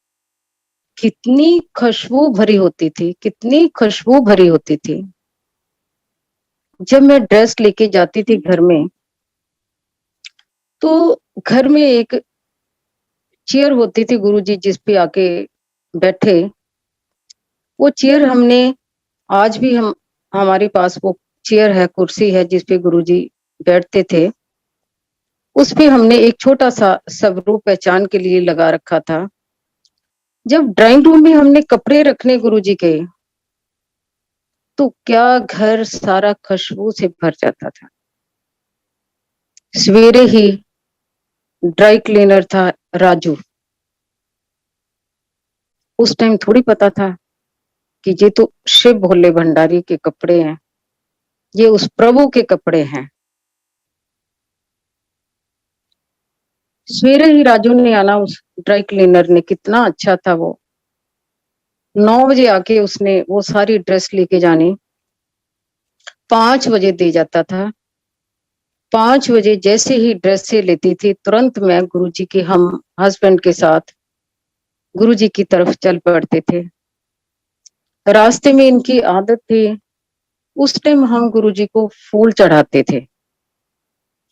कितनी खुशबू भरी होती थी, कितनी खुशबू भरी होती थी। जब मैं ड्रेस लेके जाती थी घर में, तो घर में एक चेयर होती थी गुरुजी जिस पे आके बैठे। वो चेयर हमने आज भी हमारे पास वो चेयर है, कुर्सी है जिस पे गुरुजी बैठते थे। उस पे हमने एक छोटा सा स्वरूप पहचान के लिए लगा रखा था। जब ड्राइंग रूम में हमने कपड़े रखने गुरुजी के, तो क्या घर सारा खुशबू से भर जाता था। सवेरे ही ड्राई क्लीनर था राजू, उस टाइम थोड़ी पता था कि ये तो शिव भोले भंडारी के कपड़े हैं, ये उस प्रभु के कपड़े हैं। सवेरे ही राजू ने आना, उस ड्राई क्लीनर ने, कितना अच्छा था वो। 9 बजे आके उसने वो सारी ड्रेस लेके जानी, 5 बजे दे जाता था। 5 बजे जैसे ही ड्रेस से लेती थी, तुरंत मैं गुरुजी के, हम हस्बैंड के साथ गुरुजी की तरफ चल पड़ते थे। रास्ते में इनकी आदत थी, उस टाइम हम गुरुजी को फूल चढ़ाते थे।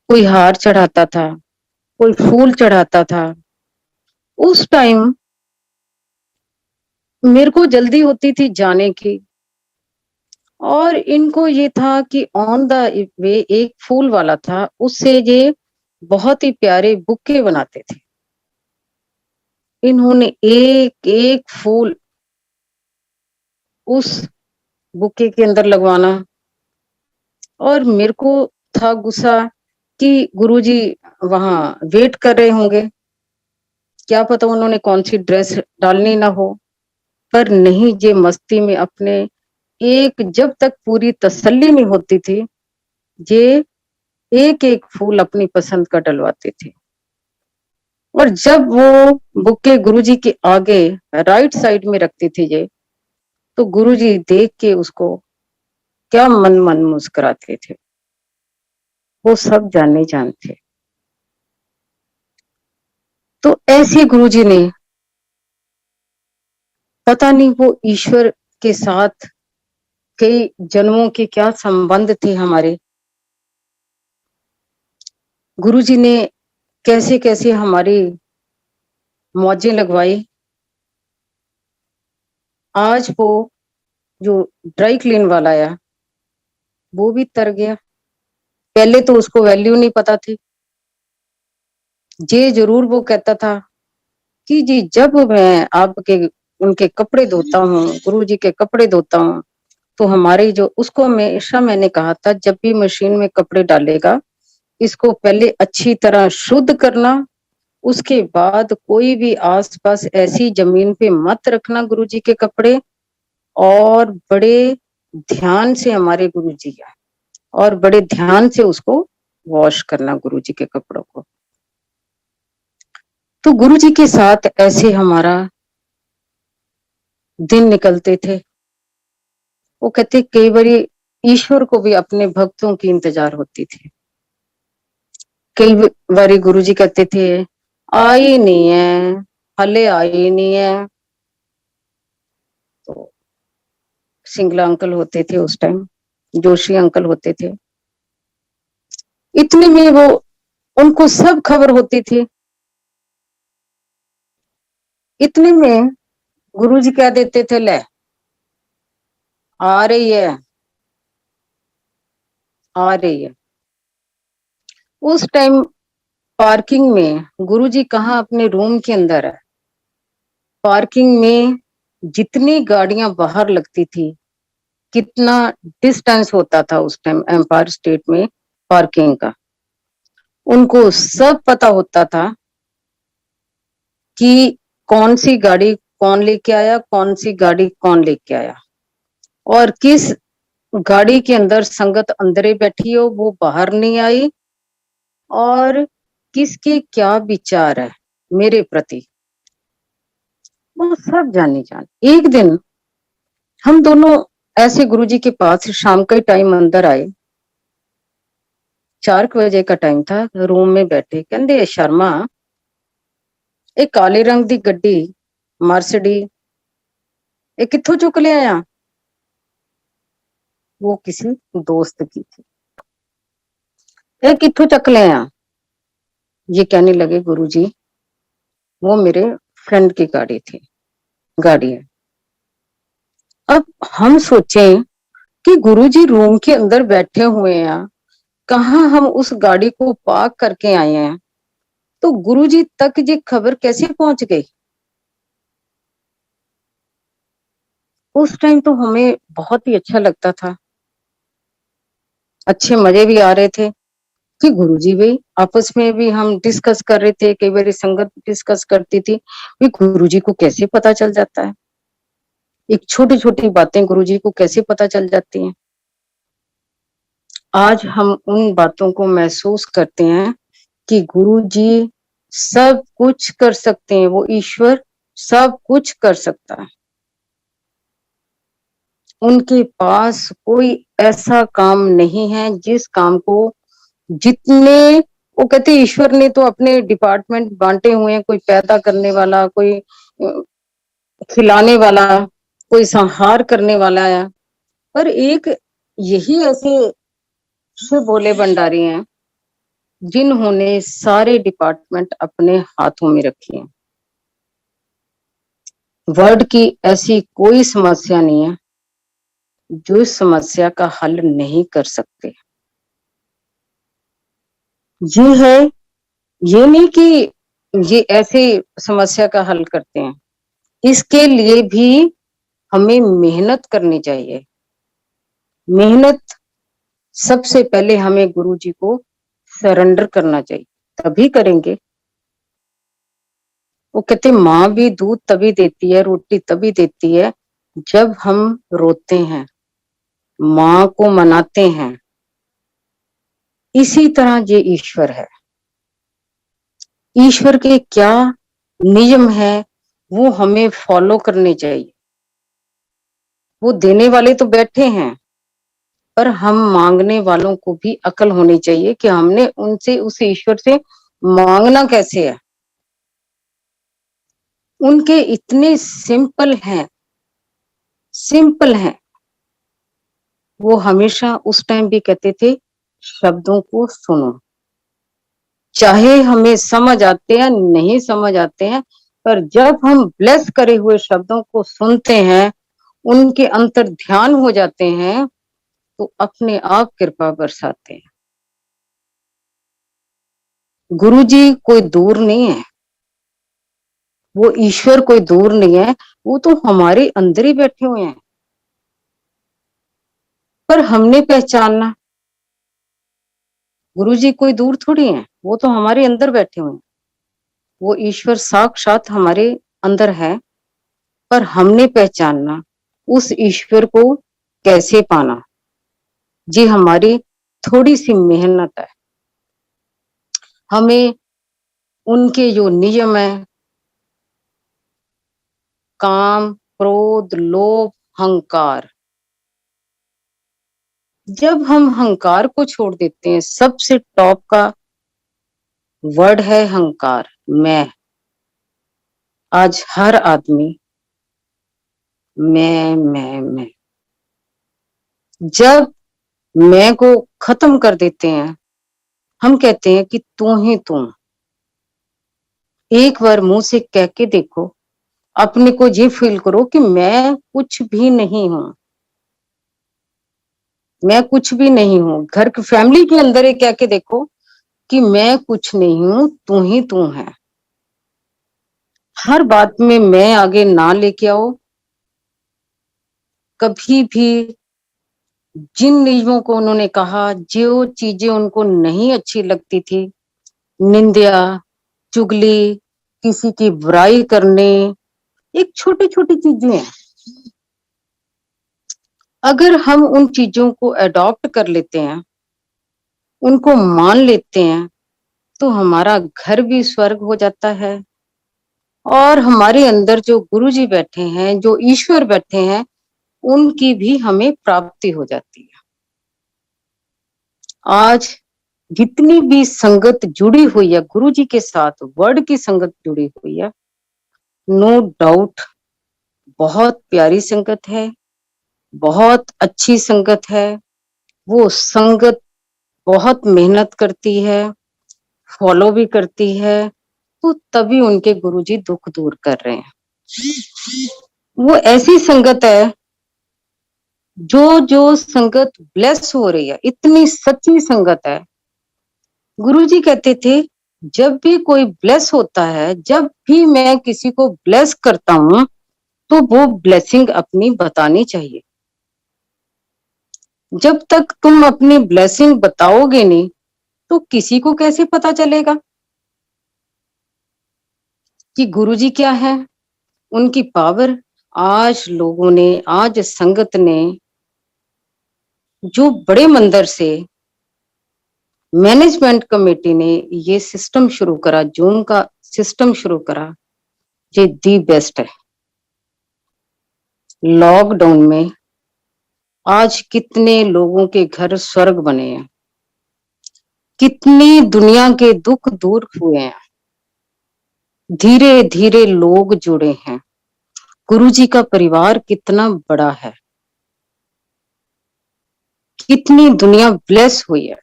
कोई हार चढ़ाता था, कोई फूल चढ़ाता था। उस टाइम मेरे को जल्दी होती थी जाने की, और इनको ये था कि ऑन द वे एक फूल वाला था, उससे ये बहुत ही प्यारे बुक्के बनाते थे। इन्होंने एक एक फूल उस बुके के अंदर लगवाना, और मेरे को था गुस्सा कि गुरुजी वहां वेट कर रहे होंगे, क्या पता उन्होंने कौन सी ड्रेस डालनी ना हो। पर नहीं, ये मस्ती में अपने एक, जब तक पूरी तसल्ली नहीं होती थी, ये एक एक फूल अपनी पसंद का डलवाते थे। और जब वो बुके गुरुजी के आगे राइट साइड में रखती थी ये, तो गुरुजी देख के उसको क्या मन मन मुस्कुराते थे। वो सब जाने जान थे। तो ऐसे गुरुजी ने, पता नहीं वो ईश्वर के साथ कई जन्मों के क्या संबंध थे हमारे। गुरुजी ने कैसे कैसे हमारी मौजें लगवाई। आज वो जो ड्राई क्लीन वाला आया, वो भी तर गया। पहले तो उसको वैल्यू नहीं पता थी। ये जरूर वो कहता था कि जी जब मैं आपके उनके कपड़े धोता हूँ, गुरुजी के कपड़े धोता हूँ, तो हमारे जो, उसको हमेशा मैंने कहा था, जब भी मशीन में कपड़े डालेगा, इसको पहले अच्छी तरह शुद्ध करना, उसके बाद कोई भी आसपास ऐसी जमीन पे मत रखना गुरुजी के कपड़े। और बड़े ध्यान से हमारे गुरुजी है, और बड़े ध्यान से उसको वॉश करना गुरुजी के कपड़ों को। तो गुरुजी के साथ ऐसे हमारा दिन निकलते थे। वो कहते कई बार ईश्वर को भी अपने भक्तों की इंतजार होती थी। कई बारी गुरुजी कहते थे आई नहीं है, हले आई नहीं है। तो सिंगला अंकल होते थे उस टाइम, जोशी अंकल होते थे। इतने में वो उनको सब खबर होती थी। इतने में गुरुजी कह देते थे ले आ रही है, आ रही है। उस टाइम पार्किंग में गुरुजी कहाँ अपने रूम के अंदर है, पार्किंग में जितनी गाड़ियां बाहर लगती थी, कितना डिस्टेंस होता था उस टाइम एम्पायर स्टेट में पार्किंग का, उनको सब पता होता था कि कौन सी गाड़ी कौन लेके आया, कौन सी गाड़ी कौन लेके आया, और किस गाड़ी के अंदर संगत अंदर बैठी हो वो बाहर नहीं आई, और किसके क्या विचार है मेरे प्रति, वो सब जानी जान। एक दिन हम दोनों ऐसे गुरुजी के पास शाम के टाइम अंदर आए, 4 बजे का टाइम था, रूम में बैठे। कहते शर्मा एक काले रंग दी गड्डी मर्सिडी ये कित्थों चुक ले आया। वो किसी दोस्त की थी। ये कित्थों चक ले आया। ये कहने लगे गुरुजी वो मेरे फ्रेंड की गाड़ी है। अब हम सोचें कि गुरुजी रूम के अंदर बैठे हुए हैं, कहाँ हम उस गाड़ी को पार्क करके आए हैं, तो गुरुजी तक ये खबर कैसे पहुंच गई। उस टाइम तो हमें बहुत ही अच्छा लगता था, अच्छे मजे भी आ रहे थे कि गुरुजी भी आपस में भी हम डिस्कस कर रहे थे। कई बार संगत डिस्कस करती थी कि गुरुजी को कैसे पता चल जाता है, एक छोटी छोटी बातें गुरुजी को कैसे पता चल जाती हैं। आज हम उन बातों को महसूस करते हैं कि गुरुजी सब कुछ कर सकते हैं, वो ईश्वर सब कुछ कर सकता है। उनके पास कोई ऐसा काम नहीं है जिस काम को जितने वो कहते ईश्वर ने तो अपने डिपार्टमेंट बांटे हुए हैं, कोई पैदा करने वाला, कोई खिलाने वाला, कोई संहार करने वाला है, पर एक यही ऐसे शिव भोले भंडारी हैं जिन्होंने सारे डिपार्टमेंट अपने हाथों में रखे हैं। वर्ल्ड की ऐसी कोई समस्या नहीं है जो इस समस्या का हल नहीं कर सकते। ये है, ये नहीं कि ये ऐसे समस्या का हल करते हैं, इसके लिए भी हमें मेहनत करनी चाहिए। मेहनत सबसे पहले हमें गुरुजी को सरेंडर करना चाहिए, तभी करेंगे। वो कहते माँ भी दूध तभी देती है, रोटी तभी देती है जब हम रोते हैं, माँ को मनाते हैं। इसी तरह ये ईश्वर है। ईश्वर के क्या नियम है वो हमें फॉलो करने चाहिए। वो देने वाले तो बैठे हैं, पर हम मांगने वालों को भी अकल होनी चाहिए कि हमने उनसे, उस ईश्वर से मांगना कैसे है। उनके इतने सिंपल हैं, सिंपल हैं। वो हमेशा उस टाइम भी कहते थे शब्दों को सुनो, चाहे हमें समझ आते हैं नहीं समझ आते हैं, पर जब हम ब्लेस करे हुए शब्दों को सुनते हैं, उनके अंतर ध्यान हो जाते हैं, तो अपने आप कृपा बरसाते हैं। गुरुजी कोई दूर नहीं है, वो ईश्वर कोई दूर नहीं है, वो तो हमारे अंदर ही बैठे हुए हैं, पर हमने पहचानना। गुरुजी कोई दूर थोड़ी है, वो तो हमारे अंदर बैठे हुए हैं। वो ईश्वर साक्षात हमारे अंदर है, पर हमने पहचानना, उस ईश्वर को कैसे पाना, जी हमारी थोड़ी सी मेहनत है। हमें उनके जो नियम है, काम, क्रोध, लोभ, हंकार, जब हम हंकार को छोड़ देते हैं, सबसे टॉप का वर्ड है हंकार, मैं। आज हर आदमी मैं, जब मैं को खत्म कर देते हैं, हम कहते हैं कि तू ही तू। एक बार मुंह से कह के देखो, अपने को ये फील करो कि मैं कुछ भी नहीं हूं, मैं कुछ भी नहीं हूं। घर की फैमिली के अंदर ये कह के देखो कि मैं कुछ नहीं हूं, तू ही तू है। हर बात में मैं आगे ना लेके आओ। कभी भी जिन नियमों को उन्होंने कहा, जो चीजें उनको नहीं अच्छी लगती थी, निंदा, चुगली, किसी की बुराई करने, एक छोटी छोटी चीजें हैं। अगर हम उन चीजों को अडॉप्ट कर लेते हैं, उनको मान लेते हैं, तो हमारा घर भी स्वर्ग हो जाता है। और हमारे अंदर जो गुरु जी बैठे हैं, जो ईश्वर बैठे हैं, उनकी भी हमें प्राप्ति हो जाती है। आज जितनी भी संगत जुड़ी हुई है गुरु जी के साथ, वर्ड की संगत जुड़ी हुई है, नो डाउट बहुत प्यारी संगत है, बहुत अच्छी संगत है। वो संगत बहुत मेहनत करती है, फॉलो भी करती है, तो तभी उनके गुरुजी दुख दूर कर रहे हैं। वो ऐसी संगत है, जो संगत ब्लेस हो रही है, इतनी सच्ची संगत है। गुरुजी कहते थे, जब भी कोई ब्लेस होता है, जब भी मैं किसी को ब्लेस करता हूं, तो वो ब्लेसिंग अपनी बतानी चाहिए। जब तक तुम अपनी ब्लेसिंग बताओगे नहीं, तो किसी को कैसे पता चलेगा कि गुरुजी क्या है, उनकी पावर। आज लोगों ने, आज संगत ने जो बड़े मंदिर से मैनेजमेंट कमेटी ने ये सिस्टम शुरू करा, जूम का सिस्टम शुरू करा, ये दी बेस्ट है। लॉकडाउन में आज कितने लोगों के घर स्वर्ग बने हैं, कितनी दुनिया के दुख दूर हुए हैं, धीरे धीरे लोग जुड़े हैं। गुरुजी का परिवार कितना बड़ा है, कितनी दुनिया ब्लेस हुई है।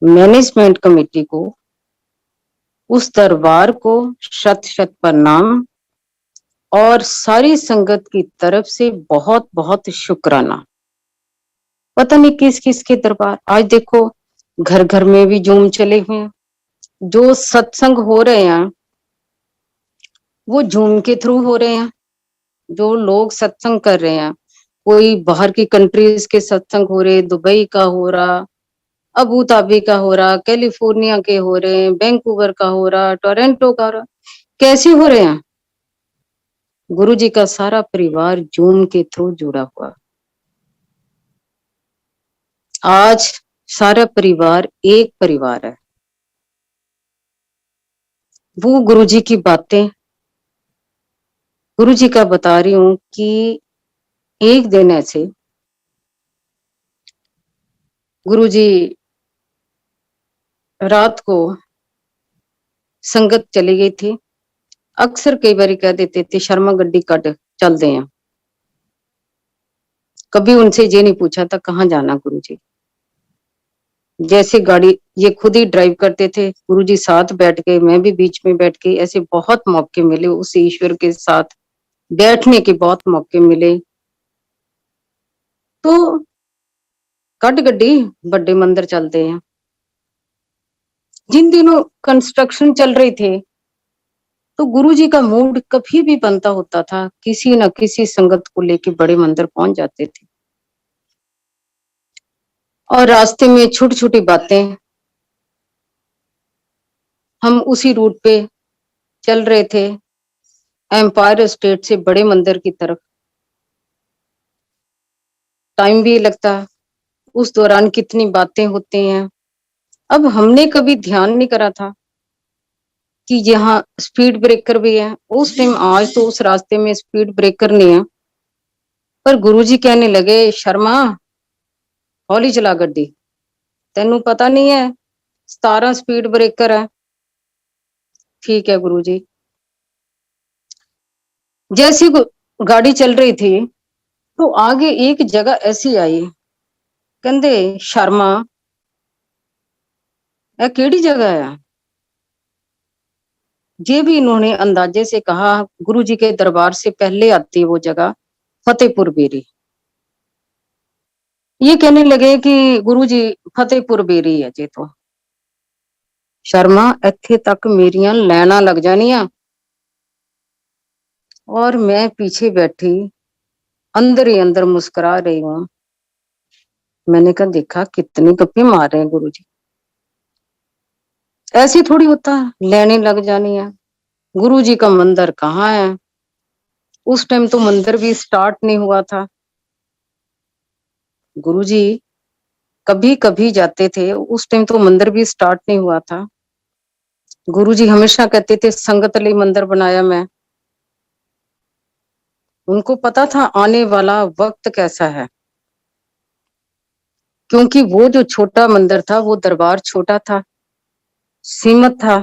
मैनेजमेंट कमेटी को, उस दरबार को शत शत प्रणाम, और सारी संगत की तरफ से बहुत बहुत शुक्राना। पता नहीं किस किस के दरबार, आज देखो घर घर में भी जूम चले हुए हैं। जो सत्संग हो रहे हैं वो जूम के थ्रू हो रहे हैं। जो लोग सत्संग कर रहे हैं, कोई बाहर की कंट्रीज के सत्संग हो रहे, दुबई का हो रहा, अबू धाबी का हो रहा, कैलिफोर्निया के हो रहे हैं, वैंकूवर का हो रहा, टोरंटो का हो रहा, कैसे हो रहे हैं? गुरु जी का सारा परिवार जूम के थ्रू जुड़ा हुआ। आज सारा परिवार एक परिवार है। वो गुरु जी की बातें गुरु जी का बता रही हूं कि एक दिन ऐसे गुरु जी रात को संगत चली गई थी। अक्सर कई बार कह देते थे, शर्मा गड्डी कट चलते हैं। कभी उनसे ये नहीं पूछा था कहाँ जाना गुरु जी। जैसे गाड़ी ये खुद ही ड्राइव करते थे, गुरुजी साथ बैठ के, मैं भी बीच में बैठ के, ऐसे बहुत मौके मिले उस ईश्वर के साथ बैठने के, बहुत मौके मिले। तो कट गड्डी बड़े मंदिर चलते हैं। जिन दिनों कंस्ट्रक्शन चल रही थे, तो गुरुजी का मूड कभी भी बनता होता था, किसी न किसी संगत को लेके बड़े मंदिर पहुंच जाते थे। और रास्ते में छोटी छोटी बातें, हम उसी रूट पे चल रहे थे एम्पायर स्टेट से बड़े मंदिर की तरफ। टाइम भी लगता, उस दौरान कितनी बातें होती हैं, अब हमने कभी ध्यान नहीं करा था कि यहाँ स्पीड ब्रेकर भी है उस टाइम। आज तो उस रास्ते में स्पीड ब्रेकर नहीं है, पर गुरुजी कहने लगे, शर्मा हौली चला गड्डी, तेनू पता नहीं है 17 स्पीड ब्रेकर है। ठीक है गुरुजी। जैसी गाड़ी चल रही थी तो आगे एक जगह ऐसी आई, कहंदे शर्मा यह केड़ी जगह है। ये भी इन्होंने अंदाजे से कहा, गुरुजी के दरबार से पहले आती है वो जगह फतेहपुर बेरी। ये कहने लगे कि गुरुजी फतेहपुर बेरी है जी। तो शर्मा इत्थे तक मेरियां लैना लग जानिया और मैं पीछे बैठी अंदर ही अंदर मुस्कुरा रही हूं। मैंने कहा देखा कितनी गप्पे मार रहे हैं गुरुजी, ऐसे थोड़ी होता है लेने लग जानी है। गुरुजी का मंदिर कहाँ है, उस टाइम तो मंदिर भी स्टार्ट नहीं हुआ था। गुरुजी कभी कभी जाते थे, उस टाइम तो मंदिर भी स्टार्ट नहीं हुआ था। गुरुजी हमेशा कहते थे संगत लिए मंदिर बनाया मैं। उनको पता था आने वाला वक्त कैसा है, क्योंकि वो जो छोटा मंदिर था वो दरबार छोटा था, सीमित था।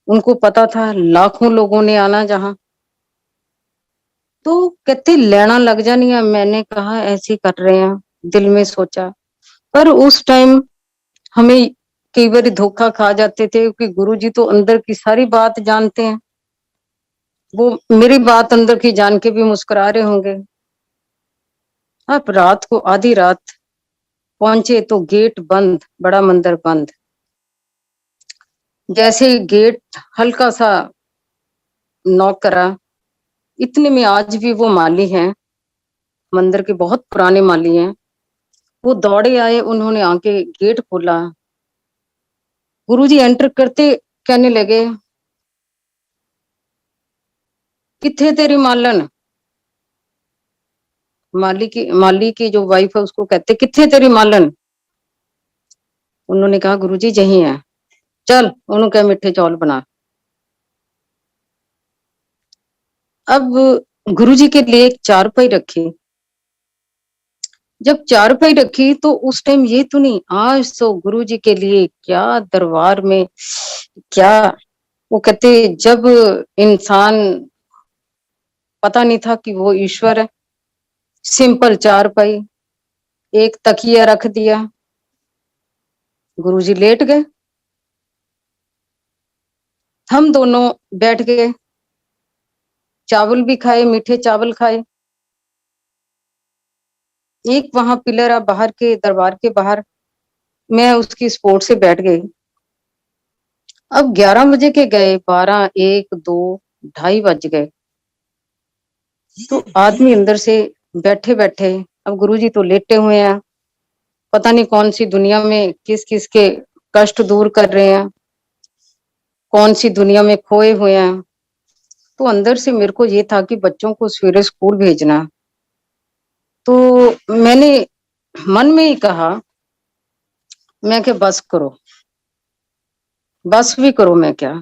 उनको पता था लाखों लोगों ने आना जहां। तो कहते लेना लग जानी है। मैंने कहा ऐसे कर रहे हैं, दिल में सोचा। पर उस टाइम हमें कई बार धोखा खा जाते थे, क्योंकि गुरुजी तो अंदर की सारी बात जानते हैं। वो मेरी बात अंदर की जान के भी मुस्कुरा रहे होंगे। अब रात को आधी रात पहुंचे तो गेट बंद, बड़ा मंदिर बंद। जैसे गेट हल्का सा नॉक करा, इतने में आज भी वो माली हैं मंदिर के, बहुत पुराने माली हैं, वो दौड़े आए। उन्होंने आके गेट खोला। गुरुजी एंटर करते कहने लगे, किथे तेरी मालन। माली की जो वाइफ है उसको कहते किथे तेरी मालन। उन्होंने कहा गुरुजी यही है, चल उन्होंने कहा मिठे चौल बना। अब गुरुजी के लिए एक चारपाई रखी। जब चारपाई रखी तो उस टाइम ये तो नहीं, आज तो गुरुजी के लिए क्या दरबार में क्या। वो कहते जब इंसान पता नहीं था कि वो ईश्वर है। सिंपल चारपाई, एक तकिया रख दिया, गुरुजी लेट गए, हम दोनों बैठ गए, चावल भी खाए, मीठे चावल खाए। एक वहां पिलर है बाहर के दरबार के बाहर, मैं उसकी सपोर्ट से बैठ गई। अब 11 बजे के गए, 12, 1, 2, 2:30 बज गए। तो आदमी अंदर से बैठे बैठे, अब गुरुजी तो लेटे हुए हैं, पता नहीं कौन सी दुनिया में किस किस के कष्ट दूर कर रहे हैं, कौन सी दुनिया में खोए हुए हैं। तो अंदर से मेरे को ये था कि बच्चों को सवेरे स्कूल भेजना। तो मैंने मन में ही कहा, मैं क्या बस करो, बस भी करो। मैं क्या,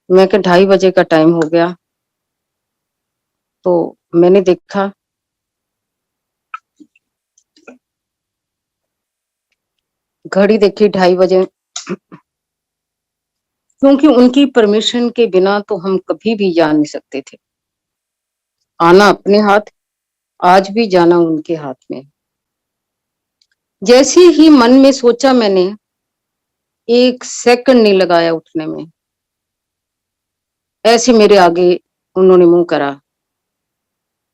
मैं क्या 2:30 बजे का टाइम हो गया। तो मैंने देखा, घड़ी देखी 2:30 बजे, क्योंकि उनकी परमिशन के बिना तो हम कभी भी जा नहीं सकते थे। आना अपने हाथ, आज भी जाना उनके हाथ में। जैसे ही मन में सोचा मैंने, 1 सेकंड नहीं लगाया उठने में। ऐसे मेरे आगे उन्होंने मुंह करा,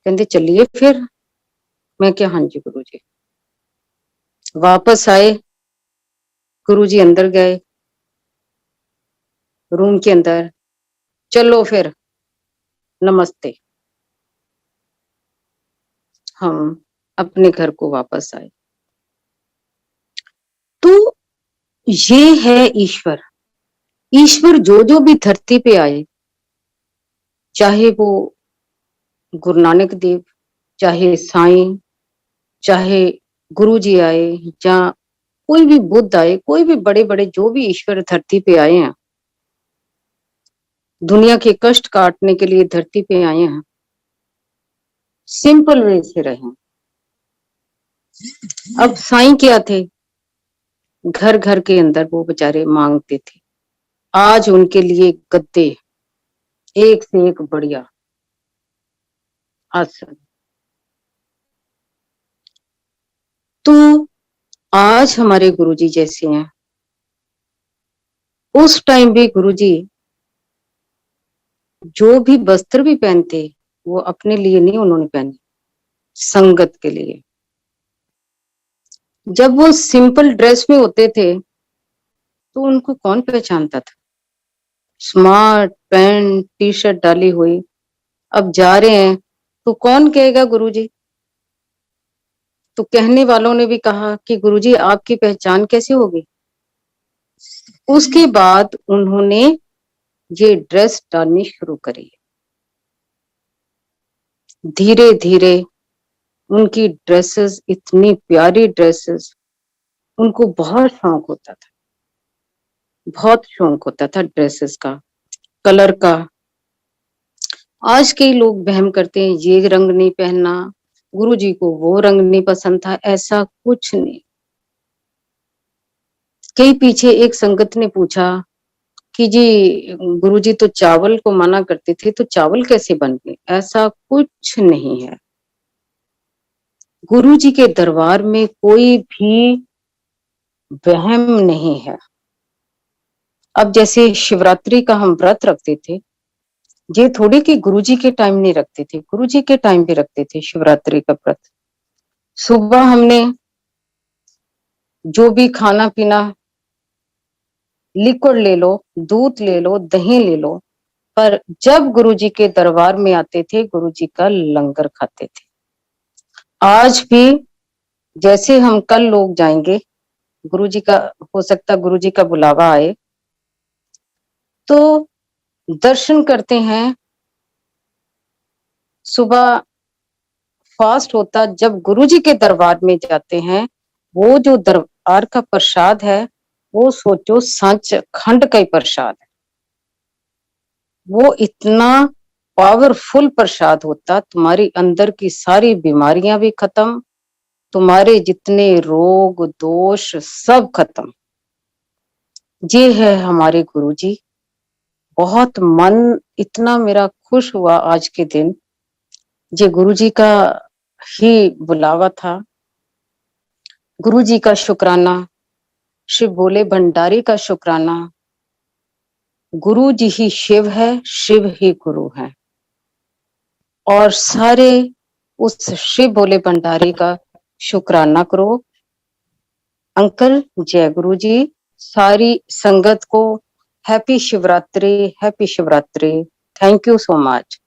कहते चलिए फिर। मैं क्या हाँ जी गुरुजी। वापस आए, गुरुजी अंदर गए रूम के अंदर, चलो फिर नमस्ते। हम अपने घर को वापस आए। तो ये है ईश्वर। ईश्वर जो जो भी धरती पे आए, चाहे वो गुरु नानक देव, चाहे साईं, चाहे गुरु जी आए, या कोई भी बुद्ध आए, कोई भी बड़े बड़े जो भी ईश्वर धरती पे आए हैं, दुनिया के कष्ट काटने के लिए धरती पे आए हैं, सिंपल वे से रहे। अब साईं क्या थे, घर घर के अंदर वो बेचारे मांगते थे। आज उनके लिए गद्दे एक से एक बढ़िया आसन। तो आज हमारे गुरुजी जैसे हैं, उस टाइम भी गुरुजी जो भी वस्त्र भी पहनते वो अपने लिए नहीं उन्होंने पहने, संगत के लिए। जब वो सिंपल ड्रेस में होते थे तो उनको कौन पहचानता था। स्मार्ट पैंट टी शर्ट डाली हुई अब जा रहे हैं तो कौन कहेगा गुरुजी। तो कहने वालों ने भी कहा कि गुरुजी आपकी पहचान कैसे होगी। उसके बाद उन्होंने ये ड्रेस डालनी शुरू करी। धीरे धीरे उनकी ड्रेसेस, इतनी प्यारी ड्रेसेस, उनको बहुत शौक होता था, बहुत शौक होता था ड्रेसेस का, कलर का। आज के लोग वहम करते हैं ये रंग नहीं पहनना, गुरुजी को वो रंग नहीं पसंद था, ऐसा कुछ नहीं। कई पीछे एक संगत ने पूछा कि जी गुरुजी तो चावल को मना करते थे, तो चावल कैसे बन गए। ऐसा कुछ नहीं है। गुरुजी के दरबार में कोई भी वहम नहीं है। अब जैसे शिवरात्रि का हम व्रत रखते थे, ये थोड़ी कि गुरुजी के टाइम नहीं रखते थे, गुरुजी के टाइम भी रखते थे शिवरात्रि का व्रत। सुबह हमने जो भी खाना पीना, लिक्विड ले लो, दूध ले लो, दही ले लो, पर जब गुरुजी के दरबार में आते थे गुरुजी का लंगर खाते थे। आज भी जैसे हम कल लोग जाएंगे, गुरुजी का हो सकता गुरुजी का बुलावा आए तो दर्शन करते हैं। सुबह फास्ट होता, जब गुरुजी के दरबार में जाते हैं, वो जो दरबार का प्रसाद है वो सोचो सच खंड का ही प्रसाद है। वो इतना पावरफुल प्रसाद होता, तुम्हारी अंदर की सारी बीमारियां भी खत्म, तुम्हारे जितने रोग दोष सब खत्म। ये है हमारे गुरुजी। बहुत मन इतना मेरा खुश हुआ आज के दिन, ये गुरुजी का ही बुलावा था। गुरुजी का शुक्राना, शिव भोले भंडारी का शुक्राना। गुरु जी ही शिव है, शिव ही गुरु है, और सारे उस शिव भोले भंडारी का शुक्राना करो। अंकल जय गुरु जी, सारी संगत को happy Shivratri, happy Shivratri. Thank you so much.